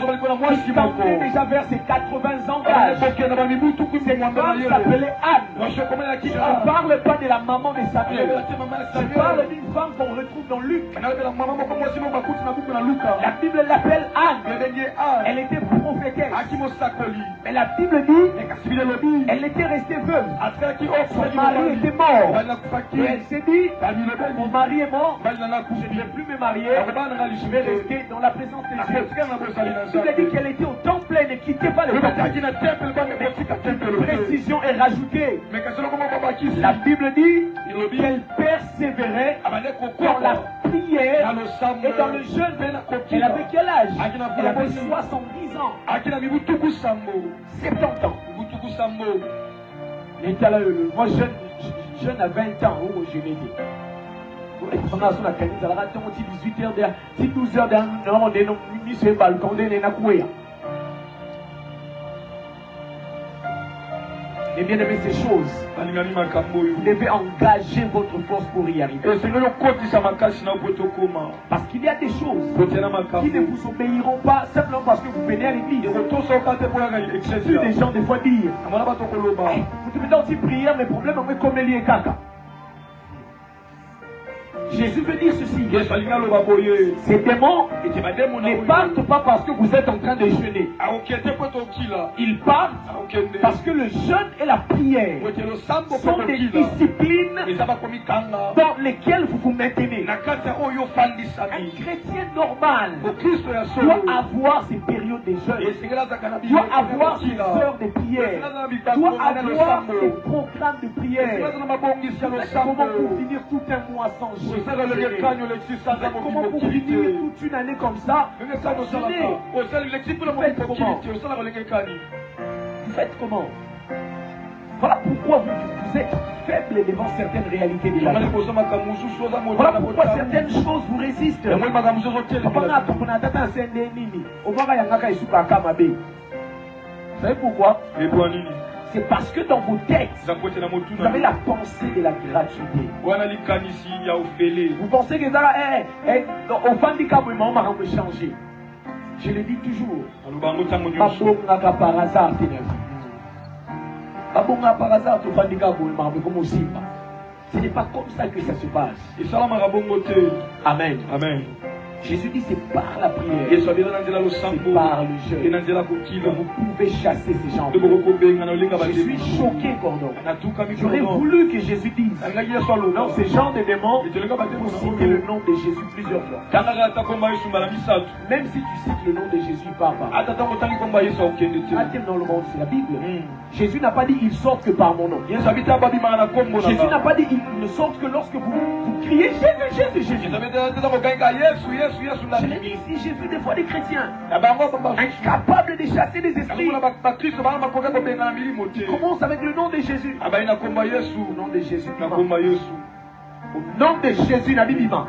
tendait déjà vers ses 80 ans d'âge. Cette femme s'appelait Anne. Je ne parle pas de la maman de Samuel. Je parle d'une femme qu'on retrouve dans Luc. La Bible l'appelle Anne. Elle était prophétesse. Mais la Bible dit elle était restée veuve. Son mari était mort. Et elle s'est dit mon mari est mort. Je ne vais plus me marier. Je vais rester était dans la présence de Dieu. Il a dit qu'elle était au temple, elle ne quittait pas le temple. Une précision est rajoutée. La Bible dit qu'elle persévérait dans la prière et dans le jeûne. Elle avait quel âge? Elle avait 70 ans. 70 ans. Elle était là, moi jeune à 20 ans, où je l'ai dit. Pendant la canise, elle a raté 18h, 12h, on est mis sur le balcon, on est dans. Et bien aimé, ces choses, vous devez engager votre force pour y arriver. Parce qu'il y a des choses qui ne vous obéiront pas simplement parce que vous venez à l'église. J'ai vu des gens des fois dire, vous devez aussi prier, mes problèmes, mais comme les caca. Jésus veut dire ceci. Ces démons ne partent pas parce que vous êtes en train de jeûner. Ils partent parce que le jeûne et la prière sont des disciplines dans lesquelles vous vous maintenez. Un chrétien normal doit avoir ses périodes de jeûne, doit avoir ses heures de prière, doit avoir ses programmes de prière. Comment pour finir tout un mois sans jeûner? Comment pour finir toute une année comme ça? Vous faites comment? Voilà pourquoi vous êtes faible devant certaines réalités de la vie. Voilà pourquoi certaines choses vous résistent. Vous savez pourquoi? C'est parce que dans vos textes, vous avez la pensée de la gratuité. Vous pensez que ça au handicap, on va changer. Je le dis toujours. Par hasard, ce n'est pas comme ça que ça se passe. Amen. Amen. Jésus dit c'est par la prière, c'est par le jeûne que vous pouvez chasser ces gens. Je suis choqué, Cordon. J'aurais voulu que Jésus dise non, ces gens de démons, vous citez le nom de Jésus plusieurs fois. Même si tu cites le nom de Jésus, papa. Dans le monde, c'est la Bible. Jésus n'a pas dit ils sortent que par mon nom. Jésus n'a pas dit ils ne sortent que lorsque vous criez Jésus, Jésus, Jésus. Je l'ai dit ici, j'ai vu des fois des chrétiens incapables de chasser des esprits. Ils commencent avec le nom de Jésus. Au nom de Jésus. Au nom de Jésus, la Bible vivant.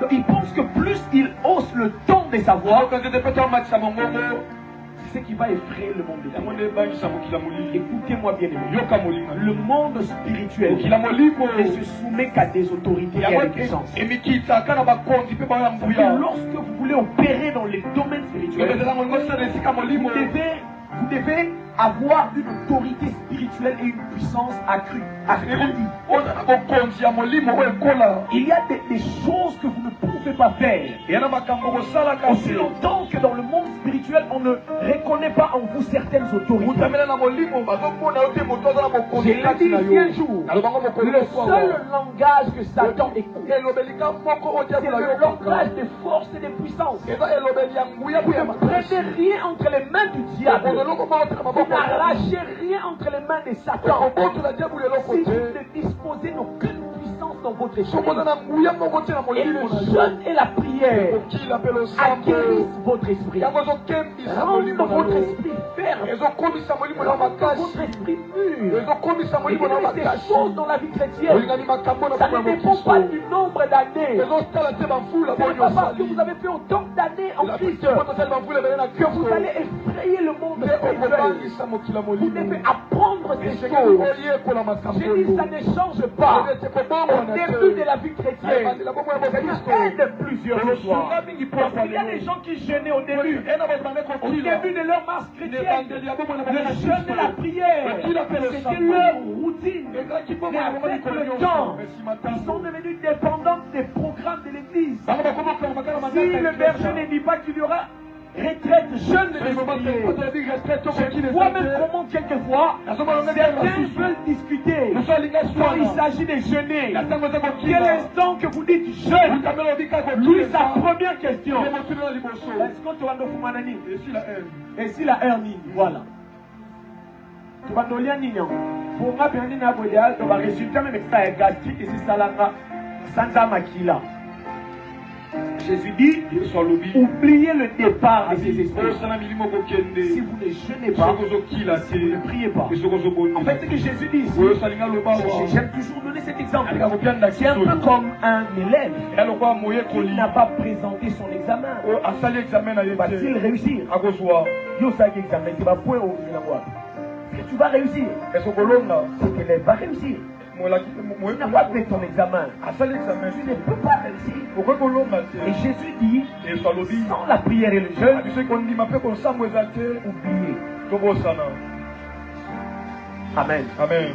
Ils pensent que plus ils haussent le ton de sa voix, c'est ce qui va effrayer le monde. Écoutez-moi bien aimé. Le monde spirituel ne se soumet qu'à des autorités et à des puissances. Lorsque vous voulez opérer dans les domaines spirituels, vous devez avoir une autorité spirituelle et une puissance accrue. Il y a des choses que vous ne pouvez pas faire. Aussi longtemps que dans le monde spirituel, on ne reconnaît pas en vous certaines autorités. J'ai dit un jour, le seul langage que Satan écoute, c'est le langage des forces et des puissances. Vous ne prenez rien entre les mains du diable. Vous n'arrachez rien entre les mains de Satan. Si vous ne disposez d'aucune puissance dans votre esprit, et le jeûne et la prière aguerrissent votre esprit, rendent votre esprit ferme, votre esprit mûr. Et vous avez des choses dans la vie chrétienne. Ça ne dépend pas du nombre d'années. Ce n'est pas parce que vous avez fait autant d'années en Christ que vous allez effrayer le monde spirituel. Vous devez apprendre ces choses. J'ai dit ça ne change pas. Au début de la vie chrétienne, ça aide plusieurs fois. Parce qu'il y a des gens qui jeûnaient au début. Au début de leur marche chrétienne, le jeûne et la prière, c'était leur routine. Mais avec le temps, ils sont devenus dépendants des programmes de l'église. Si le berger ne dit pas qu'il y aura retraite jeune de l'esprit. Je vois même comment quelquefois certains veulent discuter quand il s'agit de jeûner. Quel instant que vous dites jeûne, lui sa première question. Est-ce que tu vas nous fumana nini? Et si la hernie, voilà. Tu vas nous lire nini? Pour moi, bien nini abodéal, tu vas résulter même ça est gastrique et si ça l'a sans makila. Jésus dit, oubliez le départ de ces esprits. Si vous ne jeûnez pas, si vous ne priez pas. En fait, ce que Jésus dit ici, j'aime toujours donner cet exemple. C'est un peu comme un élève qui n'a pas présenté son examen. Va-t-il réussir? Tu vas réussir. C'est qu'elle va réussir. Tu n'as pas fait ton examen. Tu ne peux pas réussir. Et Jésus dit, sans la prière et le jeûne, oubliez. Amen. Amen.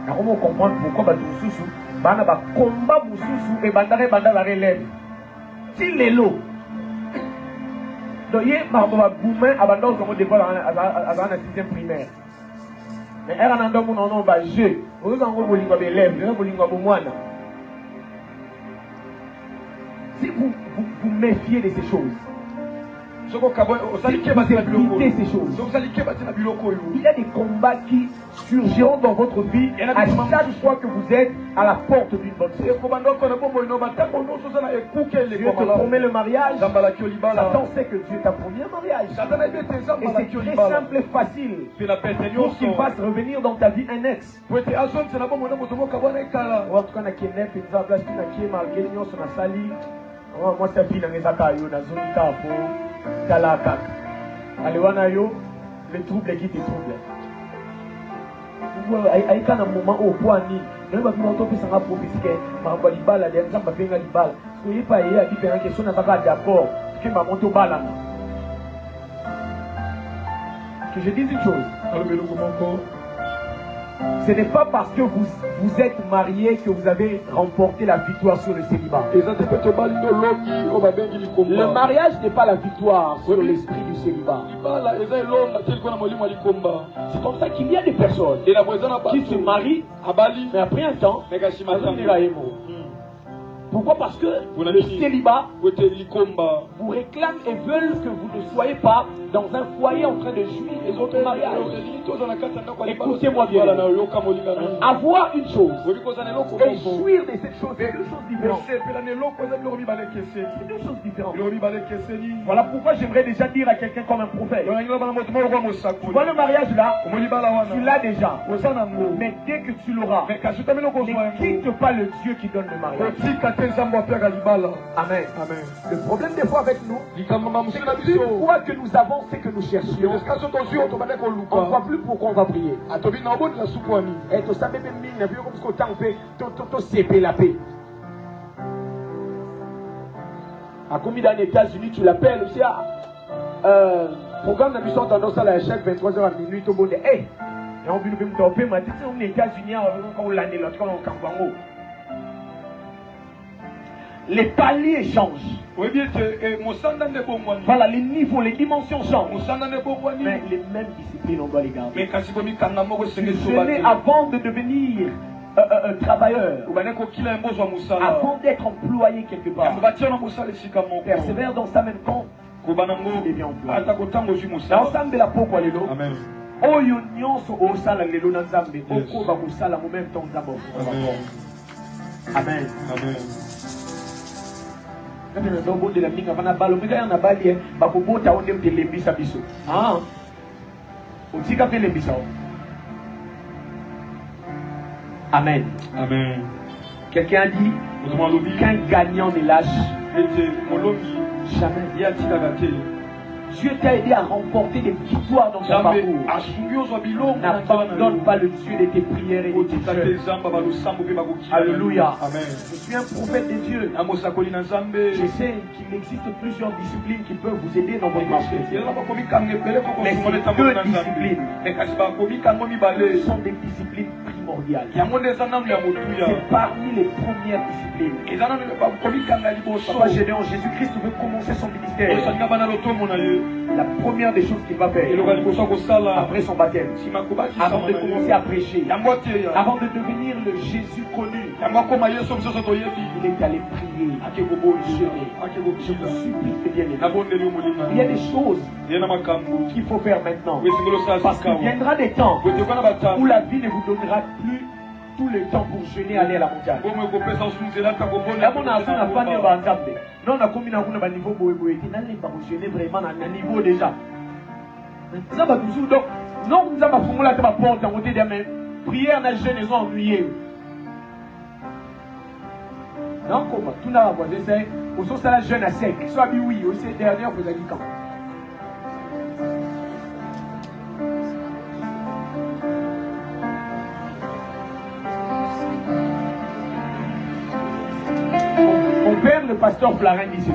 Alors, on comprend pourquoi tu sous bana ba combat mususu et bandare bandara relève. Si l'élo. Donc, il y a un gourmet abandon comme au départ à la 6e primaire. Mais elle a un homme non va jeu. Vous avez un bolingo élève, un bolingo moine. Si vous méfiez de ces choses, si vous évitez ces choses, il y a des combats qui surgiront dans votre vie à chaque fois que vous êtes à la porte d'une bonne chose. Dieu te promet le mariage. Satan sait que Dieu t'a promis un mariage. Et c'est très simple et facile pour qu'il fasse revenir dans ta vie un ex. Moi, c'est fille dans les akayo, dans une cafo, talakak. Allez, le trouble qui te trouble. Il y a un moment où on ni. Il y a un moment où on peut s'en approprier. Ma balibala, les gens m'appellent balibala. Ce n'est pas hier qui fait une question n'a d'accord. Que ma moto balana. Que je dise une chose. Ce n'est pas parce que vous êtes marié que vous avez remporté la victoire sur le célibat. Le mariage n'est pas la victoire sur l'esprit du célibat. C'est comme ça qu'il y a des personnes qui se marient, mais après un temps, pourquoi? Parce que le célibat vous réclame et veulent que vous ne soyez pas dans un foyer en train de jouir les autres mariages. Écoutez-moi bien. Avoir une chose et jouir de cette chose, c'est deux choses différentes. C'est deux choses différentes. Voilà pourquoi j'aimerais déjà dire à quelqu'un comme un prophète. Tu vois le mariage là, tu l'as déjà. Mais dès que tu l'auras, ne quitte pas le Dieu qui donne le mariage. Amen. Le problème des fois avec nous, c'est que une fois que nous avons ce que nous cherchions, on ne voit plus pourquoi on va prier. Et tout ça, même mine, vu comme ce qu'on t'a fait, tout CP la paix. À combien d'années États-Unis tu l'appelles aussi programme de mission tendance à la chaque 23h à minuit au bon de hey, et on veut nous taper, mais on est États-Unis quand on l'année là, quand on camp. Les paliers changent. Voilà, les niveaux, les dimensions changent. Mais les mêmes disciplines, on doit les garder. Jeûner avant de devenir travailleur, avant d'être employé quelque part. Persévère dans sa même compte. Et bien employé. L'ensemble de la peau, quoi, les lots. Oyo nyonso osala lelo na Nzambe okoba kosala mo même temps Nzambe. Amen. Amen. De la minga vana balo mika yana bali bakobota onde mtelembisa biso. Ah. Otika pe lembisa. Amen. Amen. Quelqu'un a dit qu'un gagnant ne lâche jamais. Dieu t'a aidé à remporter des victoires dans ton parcours. N'abandonne pas le Dieu de tes prières et de tes jeûnes. Alléluia. Amen. Je suis un prophète de Dieu. Je sais qu'il existe plusieurs disciplines qui peuvent vous aider dans votre marché. Mais ces deux disciplines sont des disciplines primordiales. primordial. C'est parmi les premières disciplines. Papa Gédéon, Jésus-Christ veut commencer son ministère. La première des choses qu'il va faire après son baptême, avant de commencer à prêcher, avant de devenir le Jésus connu, il est allé prier, jeûner. Je vous supplie, bien-aimés. Il y a des choses qu'il faut faire maintenant. Parce qu'il viendra des temps où la vie ne vous donnera plus tout le temps pour jeûner, aller à la montagne. Non, on a commis un niveau boé. Jeûner vraiment à un niveau déjà. Ça va toujours. Donc, non, nous avons formulé la porte en côté de mes prières, on a jeûné, ils ont ennuyé. Non, comment tout n'a pas c'est au sens de la jeûne à sec. Soit oui, aussi dernière, vous avez dit quand. Mon père, le pasteur Flarin, dit ceci.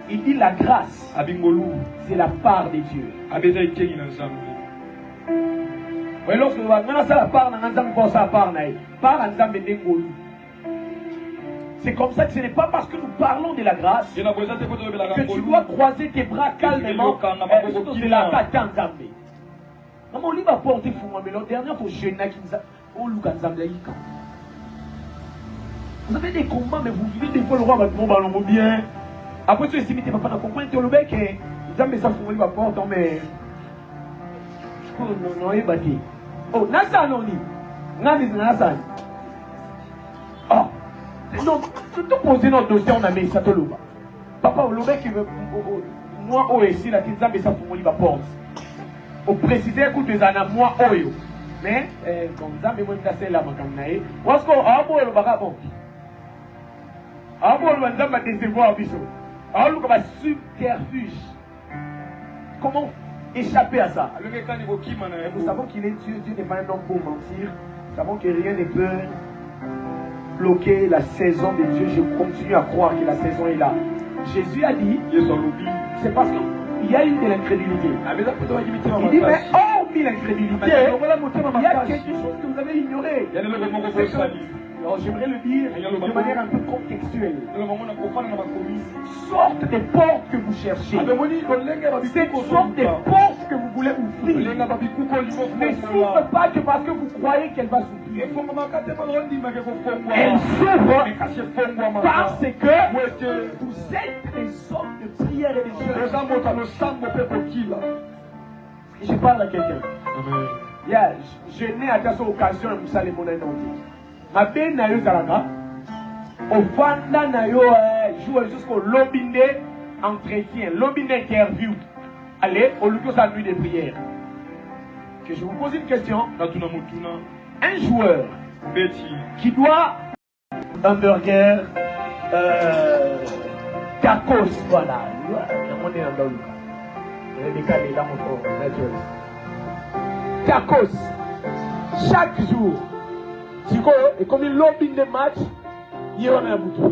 Il dit la grâce, c'est la part des dieux. Oui, lorsque nous avons la part, c'est comme ça que ce n'est pas parce que nous parlons de la grâce que tu dois croiser tes bras calmement. Maman, il va porter fou, mais l'autre dernier, il faut jeûner. Vous avez des combats, mais vous vivez des fois le roi va te ballon bien. Après, tu es estimé, tu ne vas pas comprendre. Tu es le bec, vous avez ça pour lui, porte, mais. Non, il est battu. Oh, Nasa, non, Nasa. Oh, non, tu te poses notre dossier, on a mis ça, tu le papa, le bec, moi, oh, ici, la petite dame, ça pour lui, porte. Au préciser, écoute, les années, moi, oh, mais, comme ça, mais moi, je suis là, je suis là. Parce qu'on a un le bagabon. Va décevoir subterfuge. Comment échapper à ça? Nous savons qu'il est Dieu. Dieu n'est pas un homme pour mentir. Nous savons que rien ne peut bloquer la saison de Dieu. Je continue à croire que la saison est là. Jésus a dit, c'est parce qu'il y a eu de l'incrédulité. Il dit, mais hormis l'incrédulité, il y a quelque chose que vous avez ignoré. Alors j'aimerais le dire de manière un peu contextuelle. Sorte des portes que vous cherchez. Cette sorte de portes que vous voulez ouvrir ne s'ouvre pas que parce que vous croyez qu'elle va s'ouvrir. Elle s'ouvre parce que vous êtes des hommes de prière et de jeûne. Je parle à quelqu'un. Je n'ai à cette occasion de vous saluer mon nom. Ma belle na yo zalaka au fanda na yo jouer jusqu'au lobinde entretien, lobinde interview. Allez, au lieu de sa nuit de prière. Que je vous pose une question. Un joueur qui doit un burger tacos, voilà. Tacos chaque jour. Et comme il lobby de match, il y a un bouton.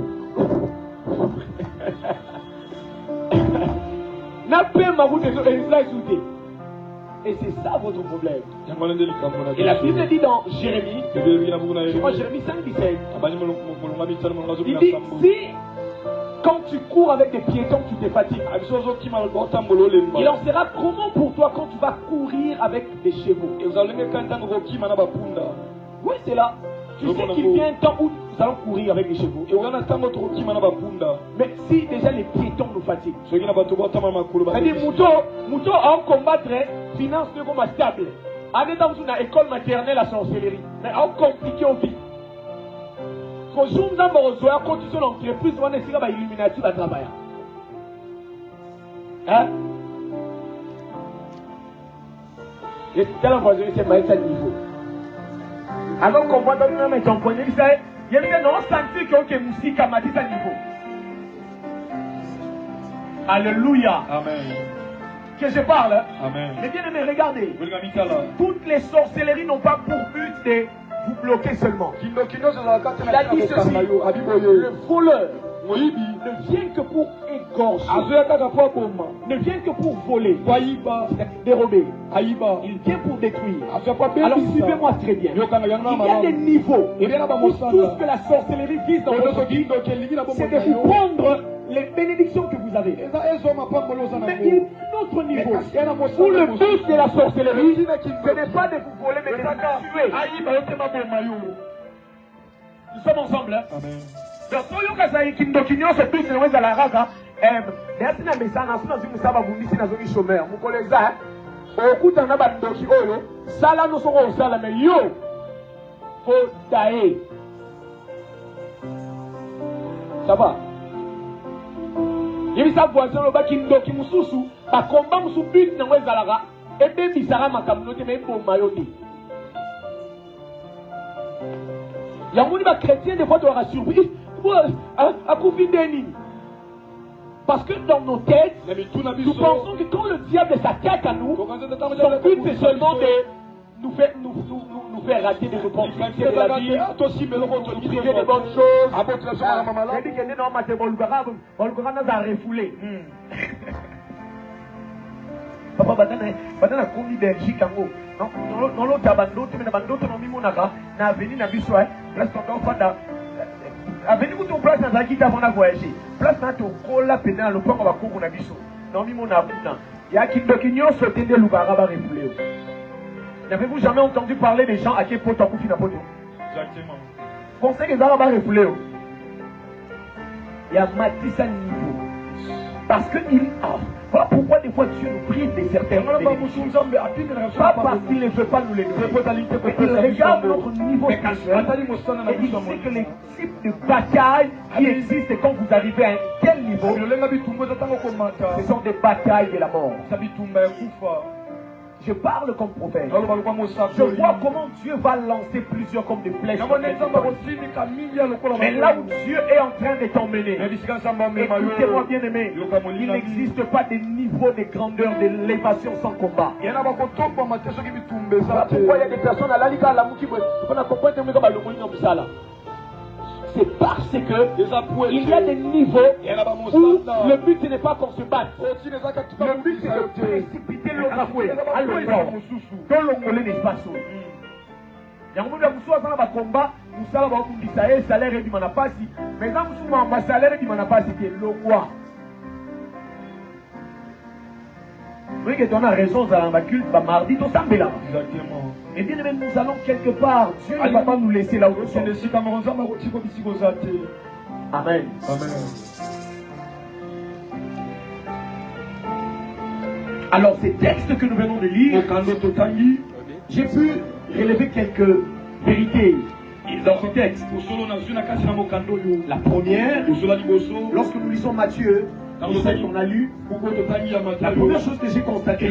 N'a pas ma route et c'est ça votre problème. Et la Bible dit dans Jérémie, je crois Jérémie 5:17, il dit si quand tu cours avec des piétons, tu te fatigues. Il en sera comment pour toi quand tu vas courir avec des chevaux? Oui, c'est là. Tu sais qu'il vient un temps où nous allons courir avec les chevaux. Mais si déjà les piétons nous fatiguent, c'est-à-dire, Mouton en combattre, finance ne comme stable. Allez dans une école maternelle à sorcellerie. Mais en compliqué au vide. Quand je vous ai en condition d'entreprise, on est sur l'illumination de travail. Hein? Et dans la voiture, c'est maïs à niveau. Alors qu'on voit dans le ton point de vue, il y a des non sentis qui ont musique à ma niveau. Alléluia. Amen. Que je parle. Amen. Mais bien aimé, regardez. Toutes les sorcelleries n'ont pas pour but de vous bloquer seulement. Il a dit ceci. Le voleur ne vient que pour égorger, ne vient que pour voler, dérober. Il vient pour détruire. Alors suivez-moi très bien. Il y a des niveaux où tout ce que la sorcellerie vise dans votre vie, c'est de vous prendre les bénédictions que vous avez. Mais il y a un autre niveau où le but de la sorcellerie, ce n'est pas de vous voler, mais de vous tuer. Nous sommes ensemble. Hein? Amen. Donc, si vous avez une doctrine, c'est plus de la raga. Merci na mesana, si nous avons une mission dans une chômeur, vous connaissez ça. Au coup d'un abat doctrine, ça là nous sommes au salam, mais yo, faut tailler. Ça va? Il y a des voisins qui ont dit que nous combat nous but dans les zalaga et bien bizarre ma communauté même pour mayoté. Il y a des chrétiens des fois de la surprise à Koufideni. Parce que dans nos têtes, nous pensons que quand le diable s'attaque à nous, son but c'est seulement de nous faire rater des opportunités de la vie, nous priver des bonnes choses. Il dit que non, ma Bolgara nous a refoulé. Papa, badana komi Belgique ango. Non l'autre abando, tu me abando ton mimo naka, na venu na biswa, place ton enfant da. Avenue où ton place dans la guide avant de voyager. Place dans ton cola pénal, le point qu'on va courir na biso. Non mimo na boutan. Il y a qui dokinyo sauter de l'Ougara va refoulé. N'avez-vous jamais entendu parler des gens à qui pot en coup na poto? Exactement. Conseil que ça va refoulé. Il y a Matissa niveau. Parce que voilà pourquoi des fois Dieu nous prive de certaines bénédictions. Pas parce qu'il ne veut pas nous les donner. Il regarde notre niveau spirituel et il sait que les types de batailles qui existent quand vous arrivez à un tel niveau, ce sont des batailles de la mort. Je parle comme prophète. Je vois comment Dieu va lancer plusieurs comme des flèches. Mais là où Dieu est en train de t'emmener, écoutez-moi bien aimé, il n'existe pas de niveau de grandeur de l'élévation sans combat. Voilà pourquoi il y a des personnes à l'alika à la mouki, c'est parce que il y a des niveaux où le but n'est pas qu'on se batte. Le but c'est de précipiter le cafoué à l'endroit dans l'ongolé d'espace. Il y a un moment où nous avons un combat, nous avons un salaire et du manapasi. Mais quand nous avons un salaire et du manapasi, c'est le roi. Vous voyez que tu as raison, dans la culte, mardi, tout ça, là. Exactement. Et bien aimé, nous allons quelque part. Dieu ne va pas nous laisser là où nous sommes. Amen. Amen. Alors, ces textes que nous venons de lire, j'ai pu relever quelques vérités dans ce texte. La première, lorsque nous lisons Matthieu, on a lu, la première chose que j'ai constatée,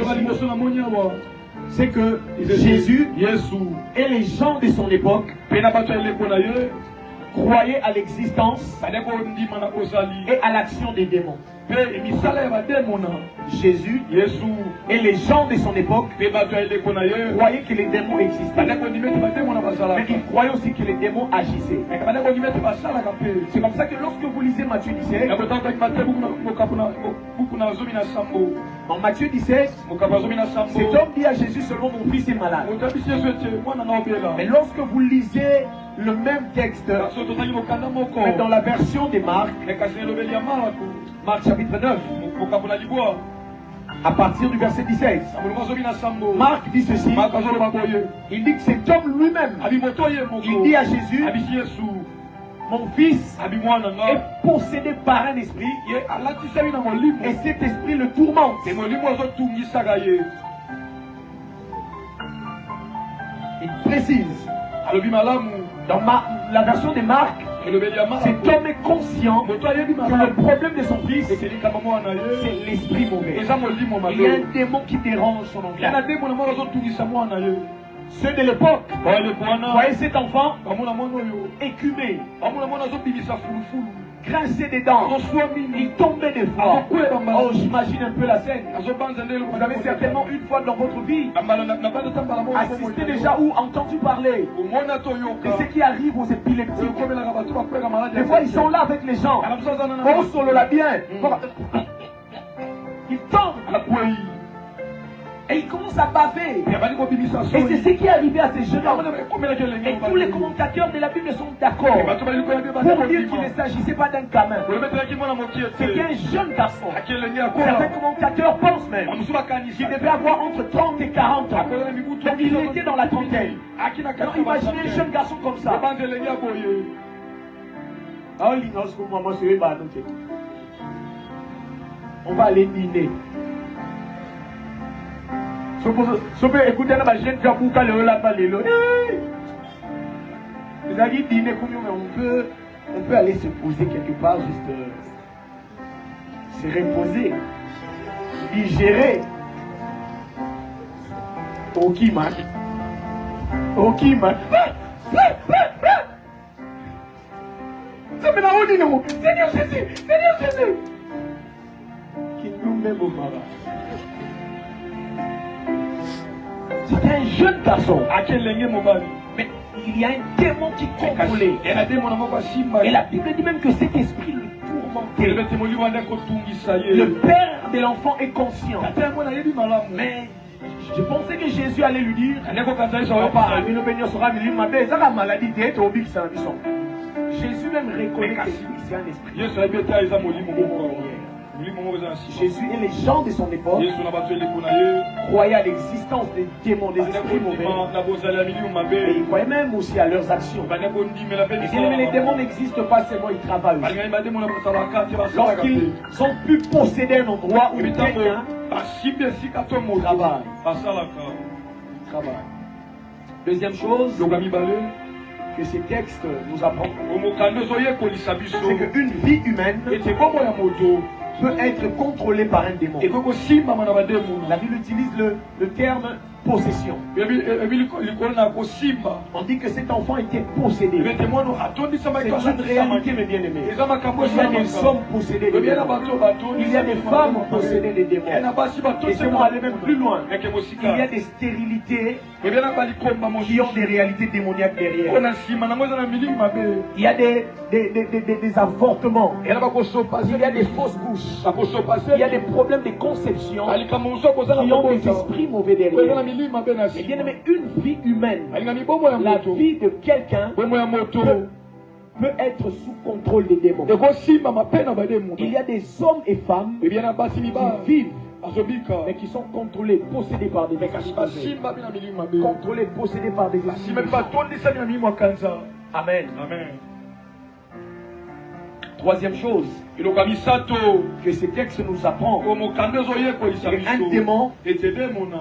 c'est que Jésus et les gens de son époque croyaient à l'existence et à l'action des démons. Jésus et les gens de son époque croyaient que les démons existaient. Mais ils croyaient aussi que les démons agissaient. C'est comme ça que lorsque vous lisez Matthieu 17, en Matthieu 17, cet homme dit à Jésus seulement mon fils est malade. Mais lorsque vous lisez le même texte, mais dans la version des Marc, Marc chapitre 9, à partir du verset 17, Marc dit ceci, il dit que cet homme lui-même, il dit à Jésus, mon fils est possédé par un esprit et cet esprit le tourmente. Il précise, dans la version de Marc, cet homme est conscient que le problème de son fils, c'est l'esprit mauvais. Il y a un démon qui dérange son enfant. Ceux de l'époque voyaient cet enfant écumé, grinçait des dents. Il tombait des fois. Oh, j'imagine un peu la scène. Vous avez certainement une fois dans votre vie assisté déjà ou entendu parler de ce qui arrive aux épileptiques. Des fois, ils sont là avec les gens. Oh, solo la bien. Ils tombent. Et il commence à baver. Et c'est ce qui est arrivé à ces jeunes hommes. Et tous les commentateurs de la Bible sont d'accord pour dire qu'il ne s'agissait pas d'un gamin. C'était un jeune garçon. Certains commentateurs pensent même qu'il devait avoir entre 30 et 40 ans. Donc il était dans la trentaine. Alors imaginez un jeune garçon comme ça. On va aller dîner. Écoutez, la jeune fille a bouclé le lapin. Vous avez dîner combien on peut aller se poser quelque part, juste se reposer, digérer. Ok, man. Ok, man. Ça me l'a redit, non? Seigneur Jésus, Seigneur Jésus. Qui nous met au paradis. C'était un jeune garçon. Mais il y a un démon qui contrôlait. Et la Bible dit même que cet esprit le tourmentait. Le père de l'enfant est conscient. Mais je pensais que Jésus allait lui dire Jésus même reconnaît que c'est un esprit. Jésus et les gens de son époque croyaient à l'existence des démons, des esprits mauvais. Et ils croyaient même aussi à leurs actions. Et les démons n'existent pas seulement, ils travaillent. Lorsqu'ils ont pu posséder un endroit où quelqu'un travaille. Deuxième chose que ces textes nous apprennent, c'est qu'une vie humaine peut être contrôlé par un démon. La Bible utilise le terme possession. On dit que cet enfant était possédé. C'est une réalité, mes bien-aimés. Il y a des hommes possédés des démons. Il y a des femmes possédées des démons. Et si on aller même plus loin, il y a des stérilités qui ont des réalités démoniaques derrière. Il y a des avortements. Il y a des fausses bouches. Il y a des problèmes de conception qui ont des esprits mauvais derrière. Et bien aimé, une vie humaine, la vie de quelqu'un peut être sous contrôle des démons. Il y a des hommes et femmes qui vivent mais qui sont contrôlés, possédés par des esprits. Contrôlés, possédés par des esprits. Amen. Troisième chose que ces textes nous apprennent, un démon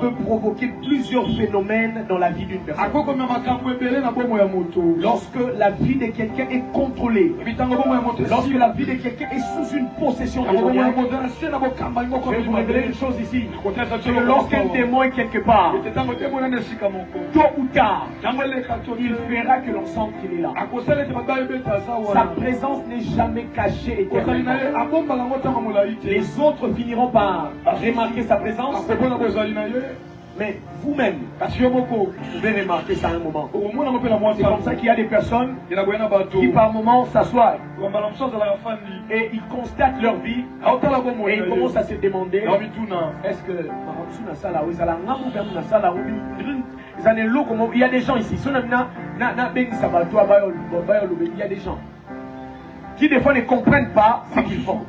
peut provoquer plusieurs phénomènes dans la vie d'une personne. Lorsque la vie de quelqu'un est contrôlée, lorsque la vie de quelqu'un est sous une possession démoniaque, je vais vous révéler une chose ici, c'est que lorsqu'un démon est quelque part, tôt ou tard, il fera que l'on sente qu'il est là. Sa présence n'est jamais cachée éternellement. Les autres finiront par remarquer sa présence, mais vous-même, vous pouvez remarquer ça à un moment. C'est comme ça qu'il y a des personnes qui par moment s'assoient et ils constatent leur vie et ils commencent à se demander est-ce que il y a des gens ici, il y a des gens qui des fois ne comprennent pas ce qu'ils font.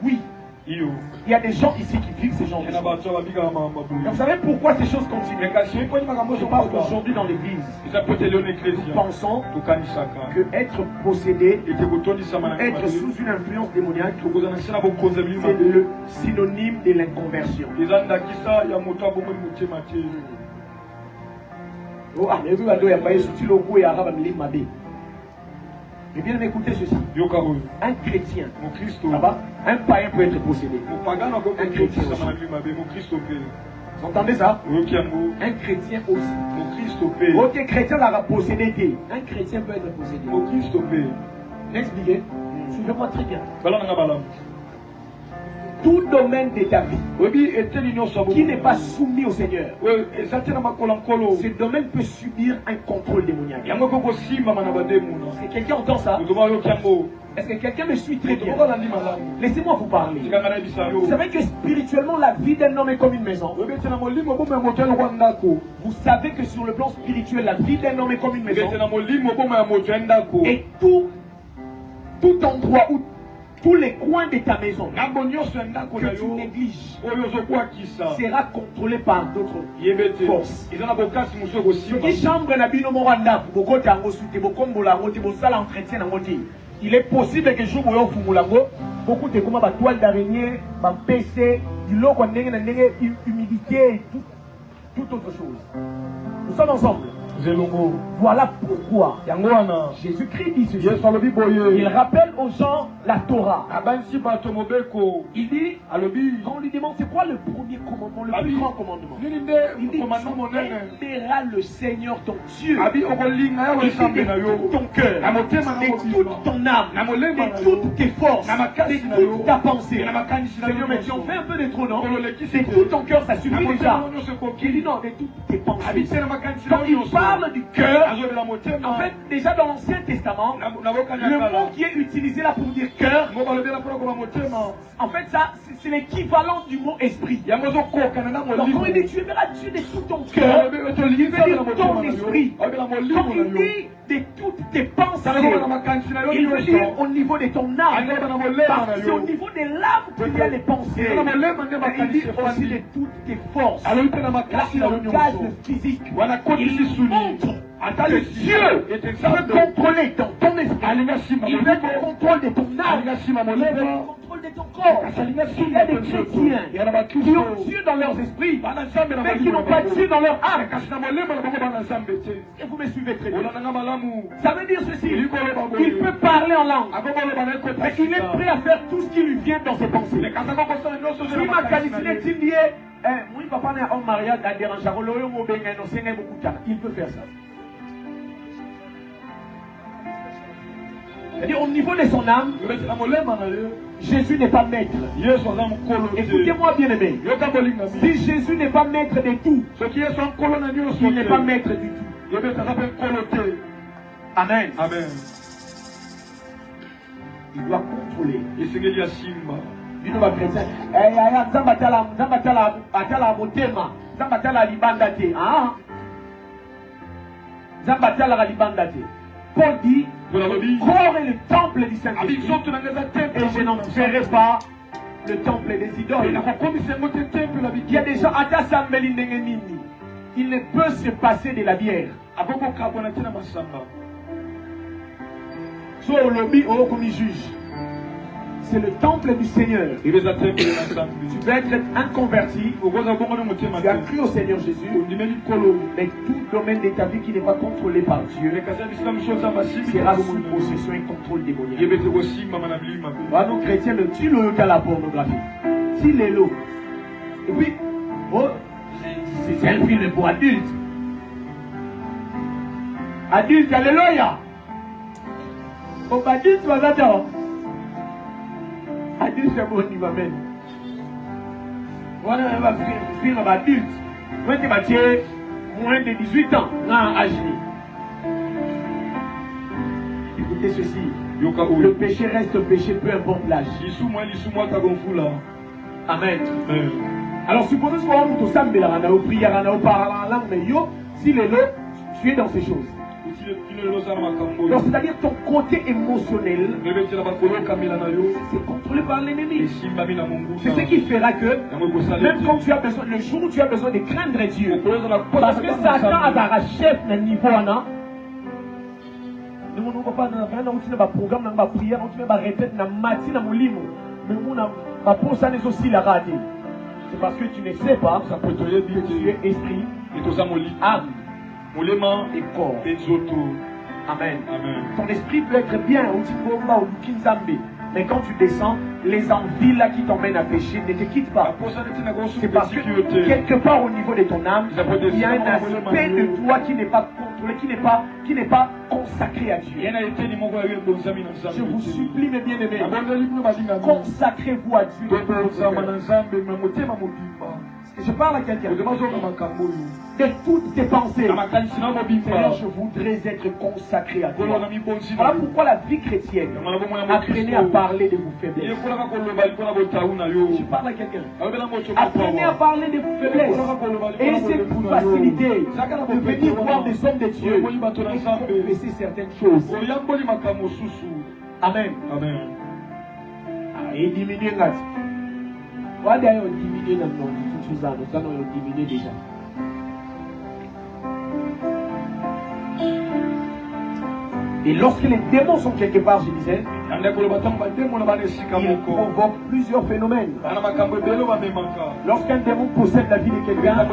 Oui. Il y a des gens ici qui vivent ces gens. Vous savez pourquoi ces choses continuent? Je pense qu'aujourd'hui dans l'église, nous pensons que être possédé, être sous une influence démoniaque, c'est le synonyme de l'inconversion. Et bien écoutez ceci. Un chrétien, là-bas, un païen peut être possédé. Un chrétien aussi. Vous entendez ça? Un chrétien aussi. Ok, chrétien l'a possédé. Un chrétien peut être possédé. M'expliquez? Suivez-moi très bien. Tout domaine de ta vie qui n'est pas soumis au Seigneur, ce domaine peut subir un contrôle démoniaque. Est-ce que quelqu'un entend ça? Est-ce que quelqu'un me suit très bien? Laissez-moi vous parler. Vous savez que spirituellement, la vie d'un homme est comme une maison. Vous savez que sur le plan spirituel, la vie d'un homme est comme une maison. Et tout endroit où tous les coins de ta maison que tu négliges sera contrôlé par d'autres forces. Il est possible que jour beaucoup de comment toile d'araignée, PC, humidité et toute autre chose. Nous sommes ensemble. Voilà pourquoi Jésus-Christ dit ceci. Il rappelle aux gens la Torah. Il dit, quand on lui demande c'est quoi le premier commandement, le plus grand commandement, il dit tu aimeras le Seigneur ton Dieu de tout ton cœur, de toute ton âme, de toutes tes forces, de toute ta pensée. Seigneur, mais tu en fais un peu de trop, non? De tout ton cœur, ça suffit déjà. Il dit non, de toutes tes pensées. Quand il parle du cœur, en fait, déjà dans l'Ancien Testament, le mot qui est utilisé là pour dire cœur, en fait, ça, c'est l'équivalent du mot esprit. Donc, quand il dit tu aimeras Dieu de tout ton cœur, il veut dire ton esprit. Quand il dit de toutes tes pensées, il veut dire au niveau de ton âme. Parce que c'est au niveau de l'âme qu'il y a les pensées. Il dit aussi de toutes tes forces. Là, il engage le physique. Il montre que Dieu veut contrôler ton esprit. Il veut le contrôle de ton âme. Il veut le contrôle de ton corps. Il y a des chrétiens qui ont Dieu dans leurs esprits, mais qui n'ont pas Dieu dans leur âme. Et vous me suivez très bien. Ça veut dire ceci. Il peut parler en langue, mais il est prêt à faire tout ce qui lui vient dans ses pensées. Si ma qualité est dit, oui, papa n'est en mariage à déranger, il peut faire ça. C'est-à-dire au niveau de son âme, Jésus n'est pas maître. Écoutez-moi bien aimé. Si Jésus n'est pas maître de tout, il n'est pas maître du tout. Amen. Il doit contrôler. Paul dit, corps est le temple du Saint-Esprit et je n'en ferai pas le temple des idoles. Il y a des gens, il ne peut se passer de la bière. Soit au lobby ou comme il juge. C'est le temple du Seigneur. Tu peux être un converti. Tu as cru au Seigneur Jésus. Mais tout domaine de ta vie qui n'est pas contrôlé par Dieu sera sous possession et contrôle démoniaque. Nous chrétiens, le tu le à la pornographie. Si les lots. Et puis, c'est un film pour adultes. Adultes, alléluia. Pour adultes, tu vas attendre. Adulte, c'est bon, il m'amène. Voilà un film adulte. Quand tu vas tirer moins de 18 ans, non, âge. Écoutez ceci. Le péché reste péché, peu importe l'âge. Amen. Alors, supposons que tu es dans la prière, dans la langue, mais si le lot, tu es dans ces choses. Donc, c'est-à-dire ton côté émotionnel, c'est contrôlé par l'ennemi. C'est ce qui fera que, même quand tu as besoin, le jour où tu as besoin de craindre Dieu, parce que Satan a arraché un niveau, nous ne pouvons pas faire un programme, un prière, un répète, un matin, un molimo, mais on a pour ça aussi la rater. C'est parce que tu ne sais pas que tu es esprit, âme et corps. Amen. Amen. Ton esprit peut être bien au Timbomba, au Kinzambe. Mais quand tu descends, les envies là qui t'emmènent à pécher ne te quittent pas. C'est parce que quelque part au niveau de ton âme, il y a un aspect de toi qui n'est pas contrôlé, qui n'est pas consacré à Dieu. Je vous supplie, mes bien-aimés, consacrez-vous à Dieu. Je parle à quelqu'un. De toutes tes pensées, Seigneur, je voudrais être consacré à toi. Voilà pourquoi la vie chrétienne, apprenez à parler de vos faiblesses. Je parle à quelqu'un. Apprenez à parler de vos faiblesses. Et cette facilité de venir voir des hommes de Dieu et confesser certaines choses. Amen. Amen. Et diminuer là. Voilà d'ailleurs diminuer dans toutes choses là. Nous allons diminuer déjà. Et lorsque les démons sont quelque part, je disais, ils provoquent plusieurs phénomènes. Lorsqu'un démon possède la vie de quelqu'un,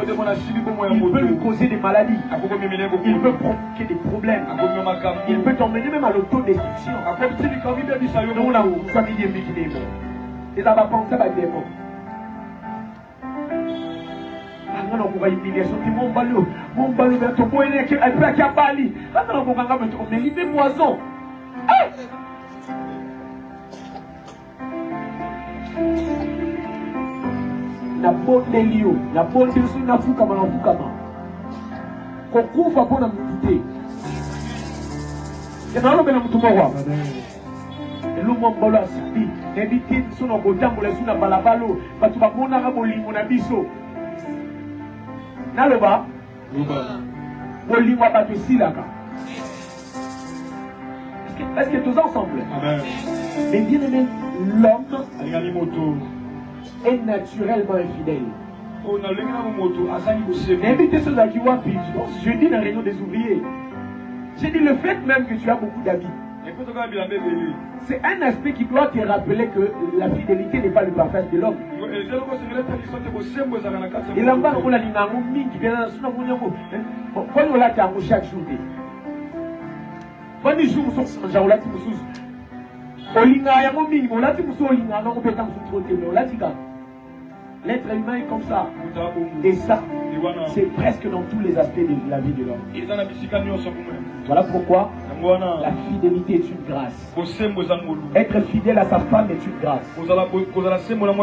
il peut lui causer des maladies. Il peut provoquer des problèmes. Il peut t'emmener même à l'autodestruction. Nous, là, nous sommes des démons. Et ça va penser à des démons. On va humiliation qui mon ballon mais ton boy n'est qu'un plaque à Bali. Attends, on va mettre au mérite des poisons. Na bonne Lio, na bonne Lio, na Fukama, na Fukama. Kokou va bon à m'écouter. Et dans le même temps, et l'homme en bolo a subi. N'habitez sur nos côtés, on laisse une balabalo. Parce que mon araboli, mon abisso. Naloba, Bolima Batusilaka. Est-ce que tous ensemble? Amen. Mais bien aimé, l'homme est naturellement infidèle. Invitez ceux qui voient pire. Je dis dans la réunion des ouvriers. J'ai dit le fait même que tu as beaucoup d'amis. C'est un aspect qui doit te rappeler que la fidélité n'est pas le parfait de l'homme. Et là-bas, on a dit chaque jour. L'être humain est comme ça. Et ça, c'est presque dans tous les aspects de la vie de l'homme. Voilà pourquoi la fidélité est une grâce. Être fidèle à sa femme est une grâce.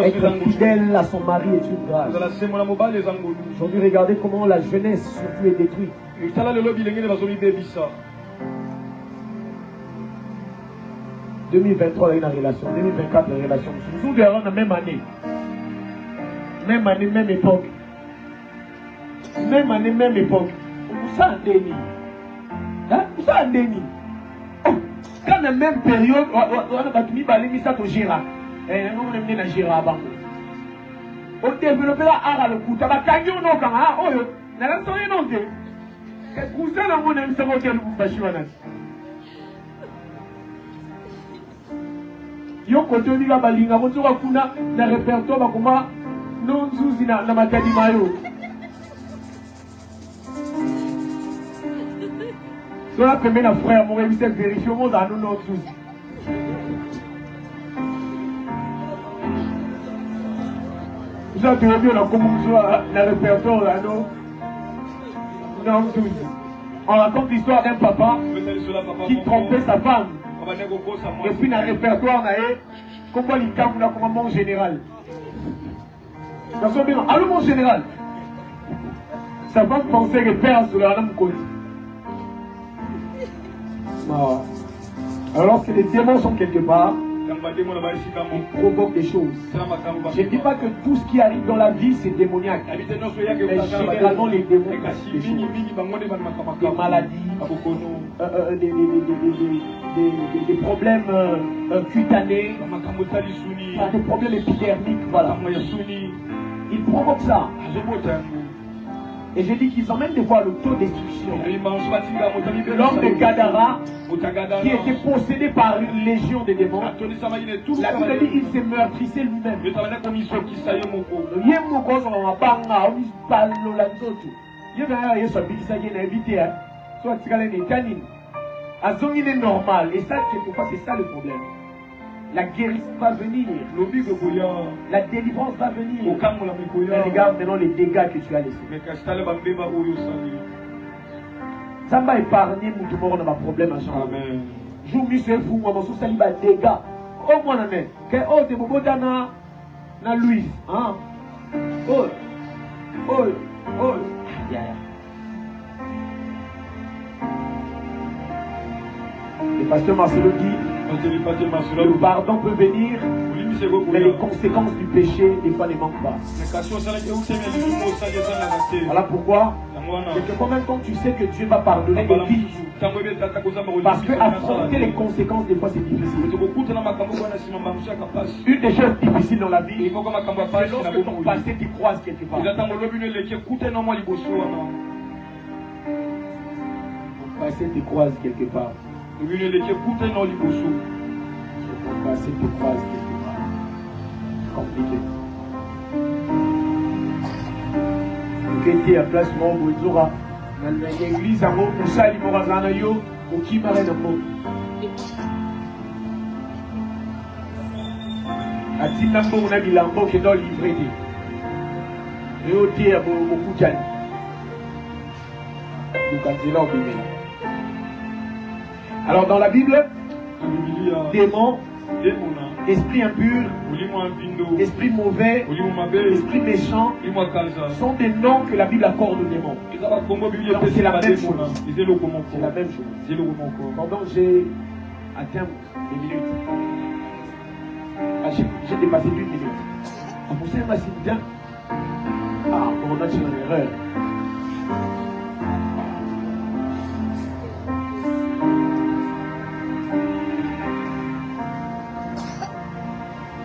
Être fidèle à son mari est une grâce. Aujourd'hui, regardez comment la jeunesse surtout est détruite. 2023, il y a une relation. 2024, la relation. Nous verrons la même année. Même année, même époque. Même année, même époque. Où ça en déni? Hein? Où ça en déni? Quand la même période, on a mis balé ça au Gérard. Et on a mis la Gérard à Bango. On développe la art à le coup. Tu vas gagner ou non quand hein? Oh yo, n'a pas sonné non plus. Qu'est-ce que ça là mon ami ça va faire le coup passionné? Yo côté on dit la balinga, on sera kuna na répertoire ba comment non zuzi na matadi mayo. So la première frère mon révisé vérifier mon dans non zuzi. Vous avez bien on a comment na répertoire là non zuzi. On raconte l'histoire d'un papa qui trompait sa femme. Et puis dans le répertoire, comment il campe là comme mon général. Allô mon général. Ça va penser que père sur la même côté. Alors lorsque les démons sont quelque part, ils provoquent des choses. Je ne dis pas que tout ce qui arrive dans la vie c'est démoniaque. Mais généralement les démons cachent des choses. Des maladies, des problèmes cutanés, des problèmes épidermiques, voilà. Ils provoquent ça. Et je dis qu'ils emmènent des fois à l'autodestruction. L'homme de Gadara, qui était possédé par une légion de démons, la Bible dit qu'il s'est meurtrissé lui-même. Azongine est normal. Et ça, quelquefois, c'est ça le problème. La guérison va venir. La délivrance va venir. Mais regarde maintenant les dégâts que tu as laissés. Ça m'a épargné mon monde dans ma problème à chaque jour. Je suis fou, moi, je suis des dégâts. Oh, mon ami, que oh, t'es beau dans na Louise. Hein? Oh, oh, oh. Le pasteur Marcelo dit, le pardon peut venir, mais les conséquences du péché, des fois, ne manquent pas. Voilà pourquoi, quelquefois même quand tu sais que Dieu va pardonner, parce que affronter les conséquences, des fois, c'est difficile. Une des choses difficiles dans la vie, c'est lorsque ton passé te croise quelque part. Ton passé te croise quelque part. Ton passé te croise quelque part. Compliqué. Ok, tu es à place, moi, Bouzora. Dans l'église, à mon Moussa, il m'aura zanayo, au qui m'arrête un peu. À Tinambo, on a mis l'ambo qui est dans le livret. Et au thé, à beaucoup de gens. Donc, quand il est là, on peut. Alors dans la Bible, démon, esprit impur, esprit mauvais, esprit méchant, sont des noms que la Bible accorde aux démons. Donc c'est la même chose. C'est la même chose. Pendant que j'ai atteint des minutes, j'ai dépassé d'une minute. Vous savez, ma c'est bien. Ah, on a sur l'erreur.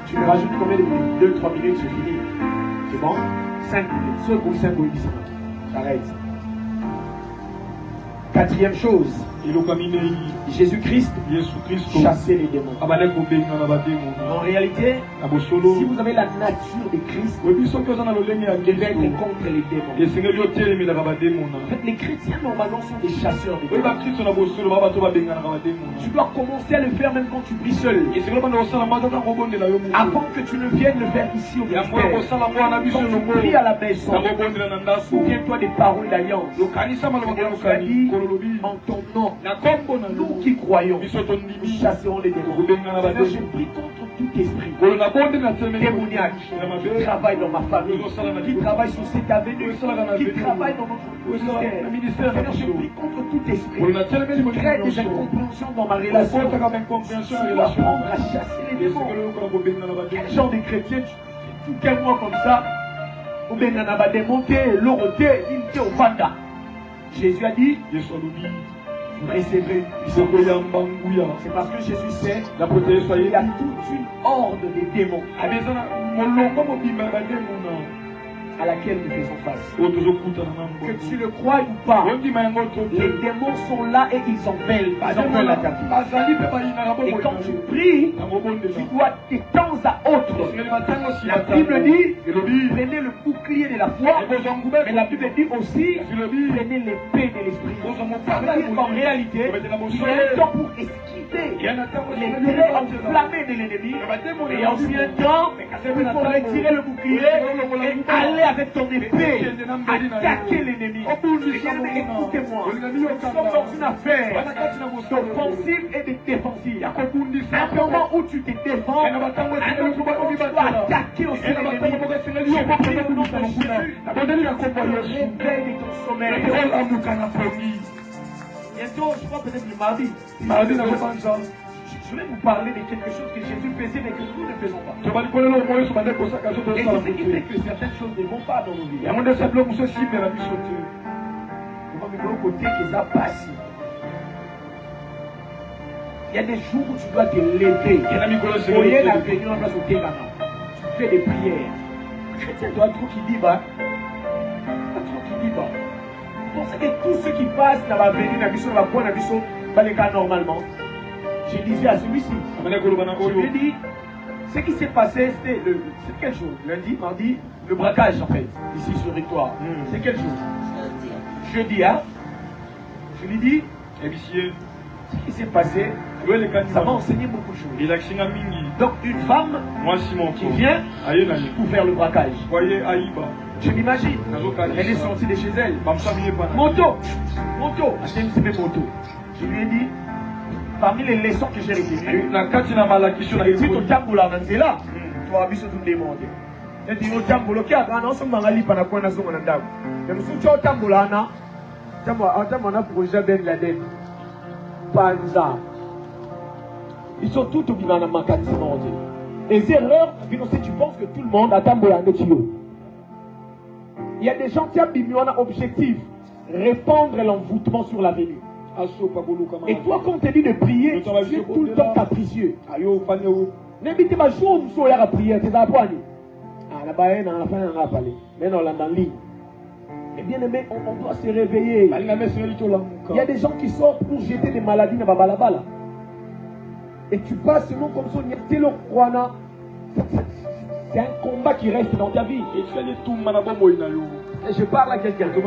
Tu me rajoutes combien de minutes? 2-3 minutes, c'est fini. C'est bon? 5 minutes. Ce coup, 5 minutes, j'arrête. Quatrième chose, Jésus-Christ chassait les démons. En réalité, si vous avez la nature de Christ, vous devez être contre les démons. En fait, les chrétiens normalement sont des chasseurs de démons. Tu dois commencer à le faire même quand tu pries seul. Avant que tu ne viennes le faire ici au ministère. Quand tu pries à la maison, souviens-toi des paroles d'alliance. En ton nom, nous qui croyons, nous chasserons les démons. Je prie contre tout esprit démoniaque qui travaille dans ma famille, qui travaille sur cette avenue, qui travaille dans notre ministère. Je prie contre tout esprit qui crée des incompréhensions dans ma relation. Je dois apprendre à chasser les démons. Quel genre de chrétien tout un mois comme ça, ou bien on a démonté, l'oroté, il était au panda. Jésus a dit, vous recevrez. C'est parce que Jésus sait qu'il y a toute une horde de démons à laquelle nous faisons face. Que tu le crois ou pas, les démons sont là et ils en veulent. Ils en veulent attaquer. Et quand tu pries, tu dois de temps à autre. La Bible dit, prenez le bouclier de la foi. Mais la Bible dit aussi, prenez l'épée de l'esprit. En réalité, il y a un temps pour esquiver les traits enflammés de l'ennemi. Et il y a aussi un temps pour retirer le bouclier et aller avec ton épée, attaquer l'ennemi. Écoutez-moi, nous sommes dans une affaire d'offensive et de défensive. À un moment où tu te défends, à un autre moment où tu dois attaquer aussi l'ennemi. Je prie au nom de Jésus, réveille de ton sommeil. Bientôt, je crois peut-être le mardi. Je vais vous parler de quelque chose que Jésus faisait mais que nous ne faisons pas. Et c'est ce qui fait que certaines choses ne vont pas dans nos vies. Il y a des jours où tu dois te lever. Tu fais des prières. Le chrétien doit trop qui dit bah. Pour ça que tout ce qui passe dans la venue, dans la mission, dans la bonne mission, va les cas normalement. Je disais à celui-ci, je lui ai dit, ce qui s'est passé, c'était quel jour? Lundi, mardi, le braquage en fait, ici sur Victoire. C'est quel jour? Jeudi, hein? Je lui ai dit, Ce qui s'est passé, ça m'a enseigné beaucoup de choses. Donc une femme qui vient pour faire le braquage. Je m'imagine, elle est sortie de chez elle. Moto. Je lui ai dit, parmi les leçons que j'ai retenues, c'est au Tamboula Nanzela, tu as vu ce que tu demandes. Et dit au Tamboula, qui a un ensemble dans la lippe, on a quoi dans son mandam. Mais si tu as au Tamboula, on a pour Ben Laden. Panza. Ils sont tous au vivant dans ma mécanisme. Les erreurs, si tu penses que tout le monde a Tamboula Netio. Il y a des gens qui ont un objectif, répandre l'envoûtement sur l'avenir. Et toi, quand on te dit de prier, tu es tout le temps capricieux. N'invite pas jour où tu as prié, tu es à poignet. Ah, la baie, on a fait un rappel. Mais non, on est dans le lit. Et bien aimé, on doit se réveiller. Il y a des gens qui sortent pour jeter des maladies dans Babalabala. Et tu passes seulement comme ça, c'est un combat qui reste dans ta vie. Et je parle à quelqu'un. Ils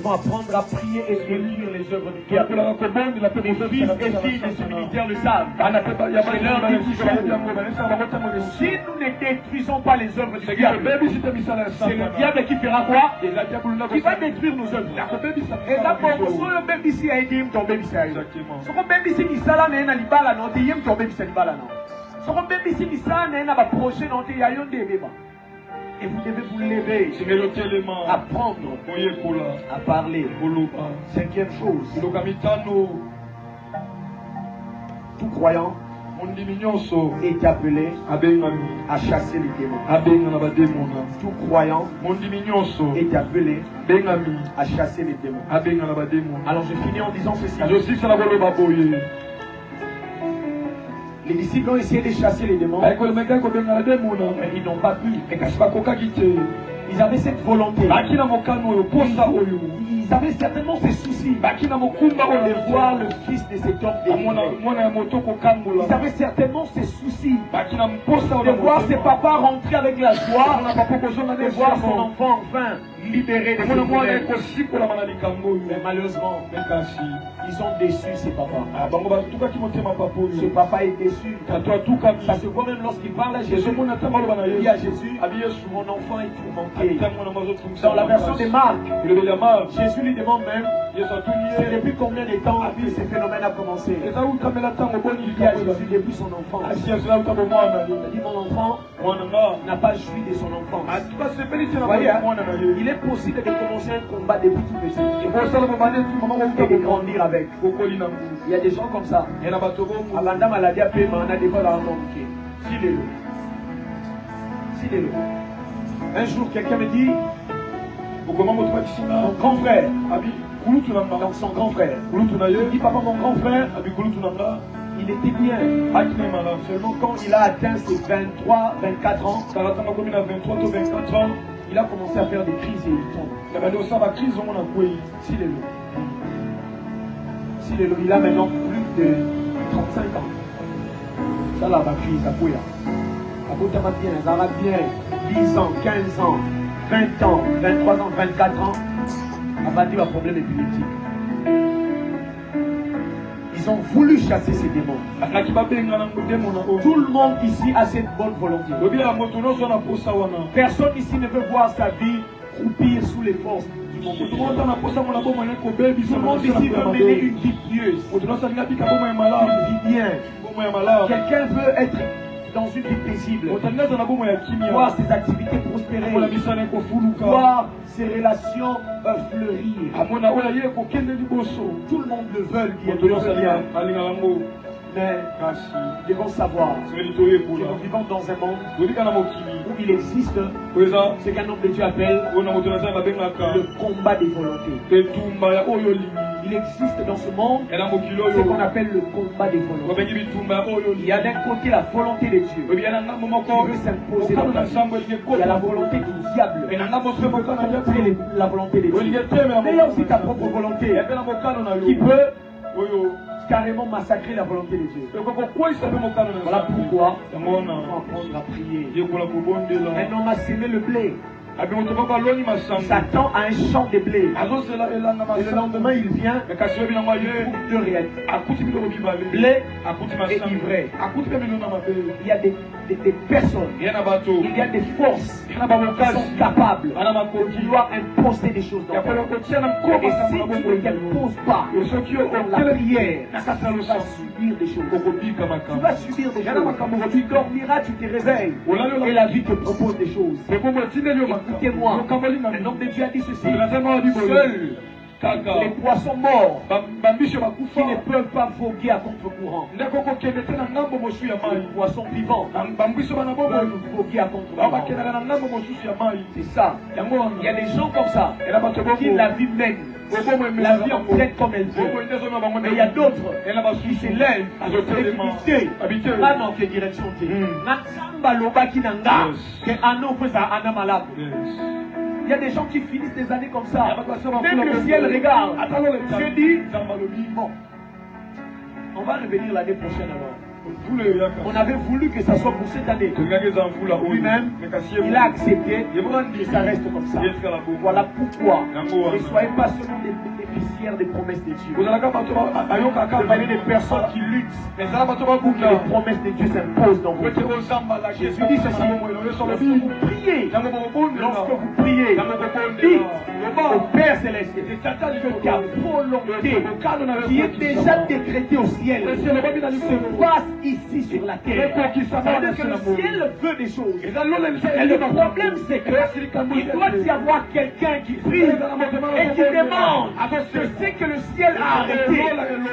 vont apprendre à prier et lire les œuvres du Dieu. Les fils et filles de ce militaire le savent. Si nous ne détruisons pas les œuvres du diable, c'est le diable qui fera quoi? Qui va détruire nos œuvres. Et là, pour vous, le bébé ici a été tombé. Ce qu'on bébé ici, il s'est là, il a libala, non, il est tombé, il libala, non. Ce qu'on bébé ici, il s'est là, il a projet, non, il y a un début. Et vous devez vous lever, apprendre à parler. Cinquième chose, tout croyant est appelé à chasser les démons. Tout croyant est appelé à chasser les démons. Alors je finis en disant ceci. Les disciples ont essayé de chasser les démons, mais ils n'ont pas pu. Ils avaient cette volonté. Ils avaient certainement ces soucis de voir le fils de cet homme délivré. Ils avaient certainement ces soucis de voir ses papas rentrer avec la joie, de voir son enfant enfin libéré de ses problèmes. Mais malheureusement, ils ont déçu ses papas. Ce papa est déçu. Ça se voit même lorsqu'il parle à Jésus. Il dit à Jésus, mon enfant est tourmenté. Dans la version de Marc, Jésus lui demande même, c'est depuis combien de temps ce phénomène a commencé? Il dit à Jésus depuis son enfant. Il dit mon enfant n'a pas joui de son enfant. Voyez, il est possible de commencer un combat depuis tout petit et de grandir avec. Il y a des gens comme ça. Avant la maladie à paix, on a des fois dans le monde. Un jour, quelqu'un me dit, mon grand frère, donc son grand frère, il dit, papa, mon grand frère, il était bien. Seulement quand il a atteint ses 23, 24 ans, il a commencé à faire des crises et il tombe. Il a maintenant plus de 35 ans. Ça là, ma crise, ça pouille. Ça va bien, 10 ans, 15 ans, 20 ans, 23 ans, 24 ans. On va dire un problème épileptique. Ils ont voulu chasser ces démons. Tout le monde ici a cette bonne volonté. Personne ici ne veut voir sa vie croupir sous les forces du monde. Tout le monde ici veut mener une vie pieuse, une vie bien. Quelqu'un veut être dans une vie paisible, voir ses activités prospérer, voir ses relations fleurir. Tout le monde le veut bien. Mais ils devons savoir que nous vivons dans un monde où il existe ce qu'un homme de Dieu appelle le combat des volontés. Il existe dans ce monde ce qu'on appelle le combat des volontés. Il y a d'un côté la volonté de Dieu qui veut s'imposer dans la vie. Il y a la volonté du diable qui veut contrer la volonté de Dieu. Mais il y a aussi ta propre volonté qui peut carrément massacrer la volonté de Dieu. Voilà pourquoi on va apprendre à prier. Un homme a semé le blé. Il s'attend à un champ de blé. Et le lendemain, il vient. Il trouve deux réalités. Blé et ivraie. Il y a des personnes, il y a des forces qui sont capables de vouloir imposer des choses dans le monde. Et si tu ne poses pas la prière, tu vas subir des choses. Tu vas subir des choses. Tu dormiras, tu te réveilles. Et la vie te propose des choses. Écoutez-moi, un homme de Dieu a dit ceci. Seul les poissons morts qui ne peuvent pas voguer à contre-courant. Les poissons vivants peuvent voguer à contre-courant. C'est ça. Il y a des gens comme ça qui la vie mène. La vie en traite comme elle veut. Mais il y a d'autres qui s'élèvent et qui disent vraiment que direction t'es. Il y a des gens qui finissent des années comme ça. Même le ciel regarde. Je dis, bon, on va revenir l'année prochaine alors. On avait voulu que ça soit pour cette année. Lui-même, il a accepté et ça reste comme ça. Voilà pourquoi ne soyez pas seulement des bénéficiaires des promesses de Dieu. Vous avez des personnes qui luttent pour que les promesses de Dieu s'imposent dans vos vies. Jésus dit ceci. Lorsque vous priez, dites au Père Céleste que ta volonté qui est déjà décrétée au ciel se passe ici sur la terre. C'est-à-dire que le ciel veut des choses. Et le problème, c'est qu'il doit y avoir quelqu'un qui prie et qui demande que ce que le ciel a arrêté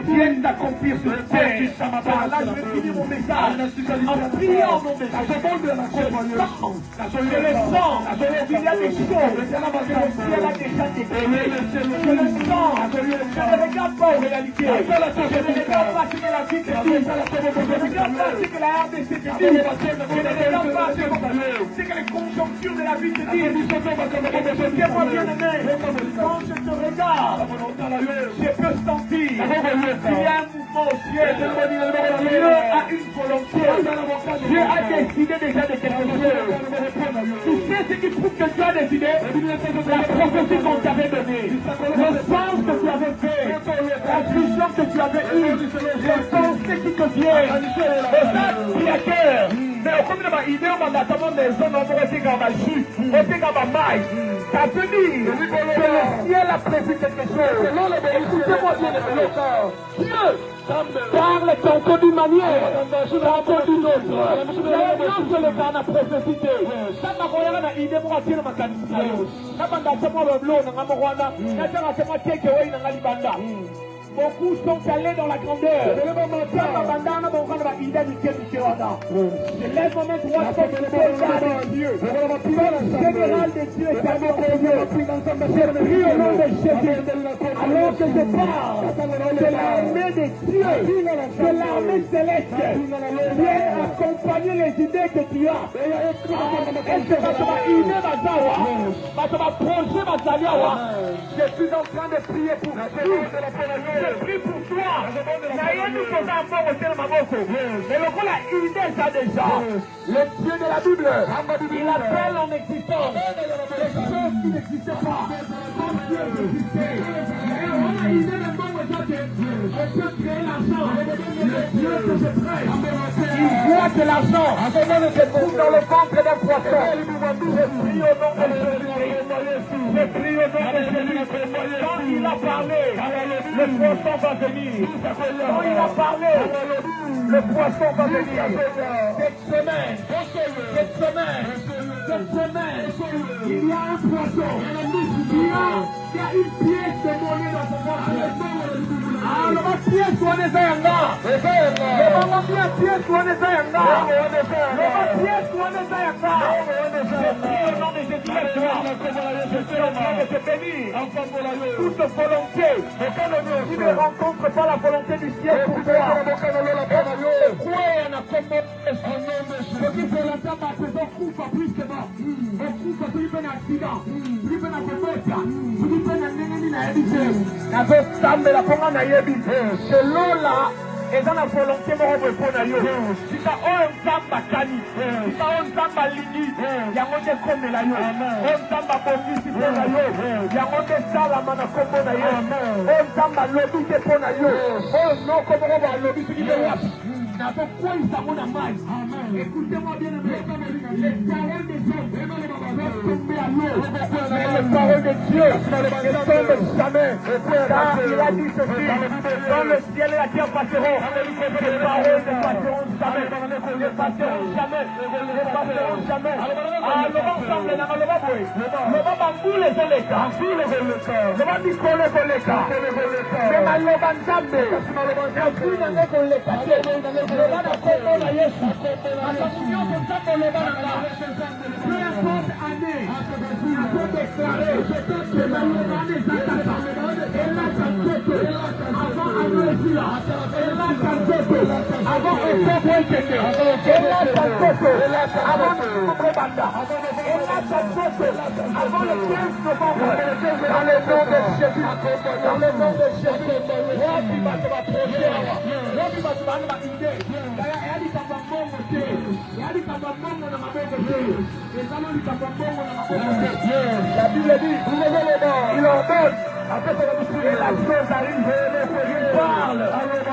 vienne d'accomplir sur terre. Là, je vais finir mon message en priant au nom de Jésus. Je le sens. Il y a des choses que le ciel a déjà décrétées. Je le sens. Je ne regarde pas aux réalités. Je ne regarde pas ce que la vie te dit. Je ne regarde pas ce que la RDC te dit. Je ne regarde pas ce que les conjonctures de la vie te disent. Tiens-moi bien aimé. Quand je te regarde, je peux sentir qu'il y a un mouvement au ciel. Dieu a une volonté. Dieu a décidé déjà de quelque chose. Tu sais ce qui prouve que Dieu a décidé? La prophétie qu'on t'avait donnée, le sens que tu avais fait, la vision que tu avais eue, les pensées qui te viennent. Et ça, il y a cœur. Mais au comme il idée, on m'a attendant des zones, on va dire qu'on va jus, on va dire qu'on va maille. Ça veut dire que le ciel a prévu quelque chose. Écoutez-moi bien, Dieu parle tantôt d'une manière, tantôt d'une autre. Lorsque le gars a prophétisé, ça m'a volé la idée pour attirer ma qualité. Ça m'a dit moi le blanc, n'a pas moi, n'a pas quelque chose dans la libanda. Beaucoup sont allés dans la grandeur. Je lève mon main droite comme le soldat de Dieu. Le général de Dieu est à mon côté. Je prie au nom de Jésus. Alors que je parle de l'armée de Dieu, de l'armée céleste, viens accompagner les idées que tu as. Elle se va te idée ma projet ma. Je suis en train de prier pour vous. Je prie pour toi. Mais le coup, la idée, ça déjà. Le Dieu de la Bible, il appelle en existence des choses qui n'existaient pas. Quand Dieu existait, on a idée de bon je peux créer l'argent. Le Dieu que je prie, il voit que l'argent se trouve dans le ventre d'un poisson. Je prie au nom de Jésus. Je prie au nom de Jésus. Quand il a parlé, le poisson va venir. Quand il a parlé, le poisson va venir. Cette semaine, il y a un poisson. Il y a une pièce de monnaie dans son ventre. Ah, le pièce soit les ayanga. Le pièce soit les ayanga. Le pièce soit les ayanga. Je prie au nom de Jésus. Je suis en train de te bénir. Toute volonté qui ne rencontre pas la volonté du ciel pour toi. Selon Et dans la volonté, mon répond à yo. Si ça on zamba kani, si ça on zamba lini, yango de comme la yo. On zamba bondi si pour la yo. Yango de sala mana comme na yo. On zamba lobby de pour na yo. Oh non, comme on va lobby qui de là. N'a pas quoi il s'en a mal. Écoutez-moi bien, les paroles des hommes peuvent tomber à l'eau. Mais les paroles de Dieu ne tombent jamais. Car il a dit ceci, dans le ciel et la terre passeront, les paroles ne passeront jamais. Ne passeront jamais. Ne passeront jamais. Ah, le vent semble, le vent boue. Le vent bambou les élecas. Le vent discole les élecas. Mais ma loban jamais. Le fruit d'un élecas. Le vent n'a pas de la Yesu. Attention, comme ça, pour le vent là. Peu importe année, il faut déclarer que ma loban est attaquée. Et là, ça saute. Avant Anoésia. Et là, ça saute. Avant Octobre Ekeke. Et là, ça saute. Avant Kokomanda. Et là, ça saute. Avant le 15 novembre. Dans le nom de Jésus. Dans le nom de Jésus. Robi Bataba Projet. Robi Bataba Inde. Yali Kabambongo te. Yali Kabambongo na maboko te. Et ça, Yali Kabambongo na maboko te. La Bible dit, vous levez les morts. Il ordonne. Après, ça va vous trouver la chose arrive. Il parle.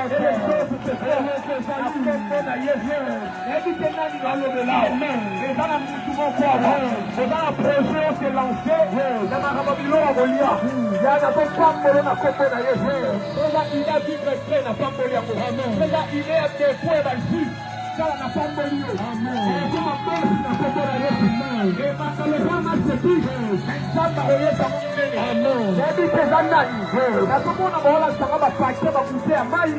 Et les choses se font. Après, on a Jésus. Et dit que là, il va l'au-delà. Et ça, là, nous pouvons voir. Et dans la projet, on s'est lancé. Dans ma rababilo, on va lire. Il y a un peu de femmes qui ont compris à Jésus. Il a dit que les n'a pas volé à Mohamed. Il est à des points là-dessus. Ça n'a pas volé. Amen. Et comme un peu, il n'a pas volé à Jésus. Et maintenant, le grand match se dit. Ça n'a pas volé à Mohamed. Amen. J'ai dit que ça n'a pas. Mais tout le monde a volé à Sarah, ma paquet, ma poussée à Maï,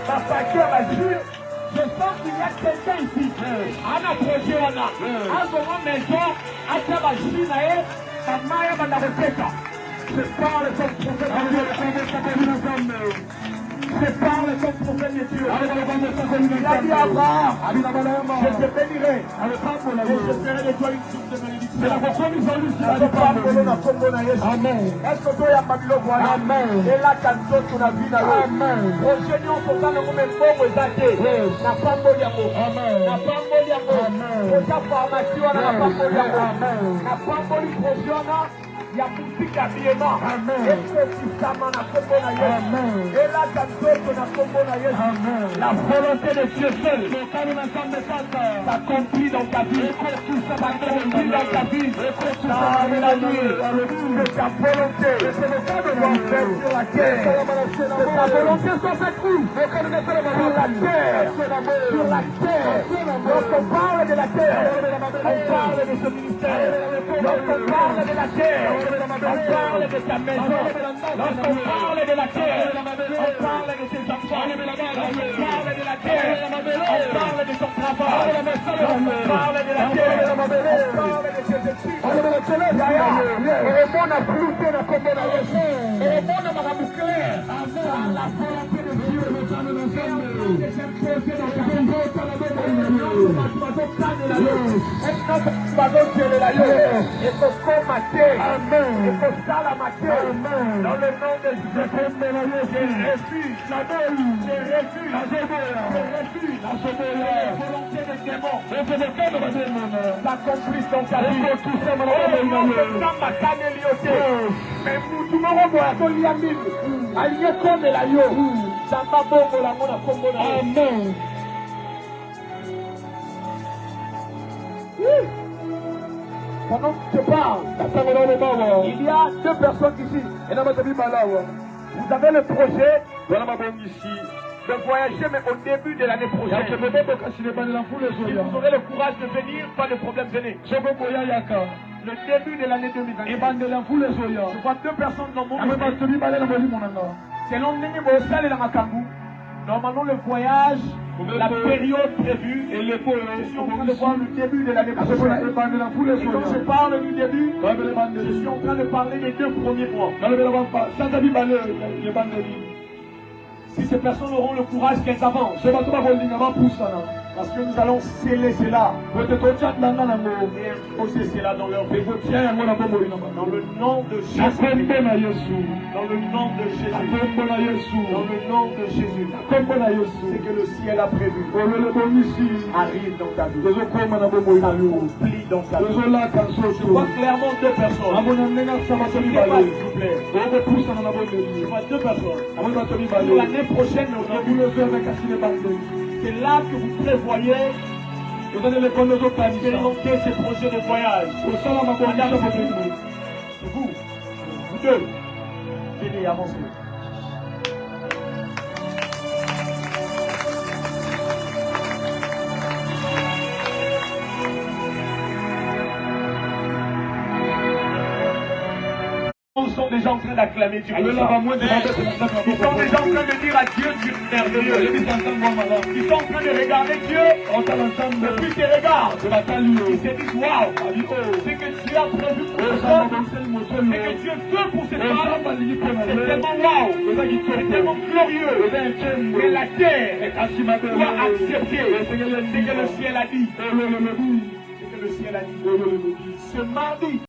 ma paquet, ma jure. Je sens qu'il y a quelqu'un ici. Anna projet, Anna. En ce moment, maison, à ma jure, ma maille, ma naroteka. Je parle comme prophète de Dieu. Je parle comme prophète de Dieu. Il a dit à Abraham, je te bénirai. Et je ferai de toi une source de bénédiction. C'est la reconnaissance du Seigneur. Amen. Est-ce que toi, il y a Babylone, voilà? Amen. Et là, quand tu as vu, amen. Prochain, on peut pas nous mettre bon aux athées. N'a pas de diamo. Amen. N'a pas de diamo. Amen. Pour sa formation, n'a pas de diamo. Amen. N'a pas de prochain. Il y a musique habillement. Amen. Et là, quand d'autres n'a pas la volonté de Dieu seul s'accomplit dans ta vie. S'accomplit dans ta vie. La nuit de ta volonté. C'est le cas de l'homme sur la terre. C'est ta volonté sur cette rue. Sur la terre. Sur la terre. Lorsqu'on parle de la terre, on parle de ce ministère. Lorsqu'on parle de la terre, on parle de ta maison. Lorsqu'on parle de la terre, on parle de tes enfants. On parle de la terre, on parle de ton travail. On parle de la terre, on parle de tes études. Et mon a flouté la commandation. Et mon a marabouclé. La volonté de Dieu. Dans le nom de Jésus, la volonté des démons s'accomplit dans ta vie. Mais tout le monde voit ton liamine. Allié comme la yo. Ça va bon la mona comme la. Amen. Pendant que je parle, il y a deux personnes ici. Vous avez le projet de voyager, mais au début de l'année prochaine. Si vous aurez le courage de venir, pas de problème, venez. Le début de l'année 2020. Je vois deux personnes dans mon monde. Selon l'année de Makambu, normalement le voyage, la période prévue, et le je suis en train de voir le début de l'année prochaine. Et quand je parle du début, je suis en train de parler des 2 premiers mois. Si ces personnes auront le courage qu'elles avancent, Parce que nous allons sceller cela. Et imposer cela dans leur vie. Dans le nom de Jésus. Dans le nom de Jésus. Dans le nom de Jésus. C'est que le ciel a prévu. Arrive dans ta vie. S'accomplit dans ta vie. Je vois clairement deux personnes. S'il vous plaît. Je vois deux personnes. Pour l'année prochaine, c'est là que vous prévoyez expérimenter ces projets de voyage. Vous deux, venez avancer. Ils sont déjà en train d'acclamer Dieu. Ils sont déjà en train de dire à Dieu, Dieu merveilleux. Ils sont en train de regarder Dieu depuis ses regards. Ils se disent, waouh, c'est que Dieu a prévu pour ça. C'est que Dieu veut pour cette femme. C'est tellement waouh. C'est tellement glorieux. Mais la terre doit accepter ce que le ciel a dit. C'est que le ciel a dit. Ce mardi.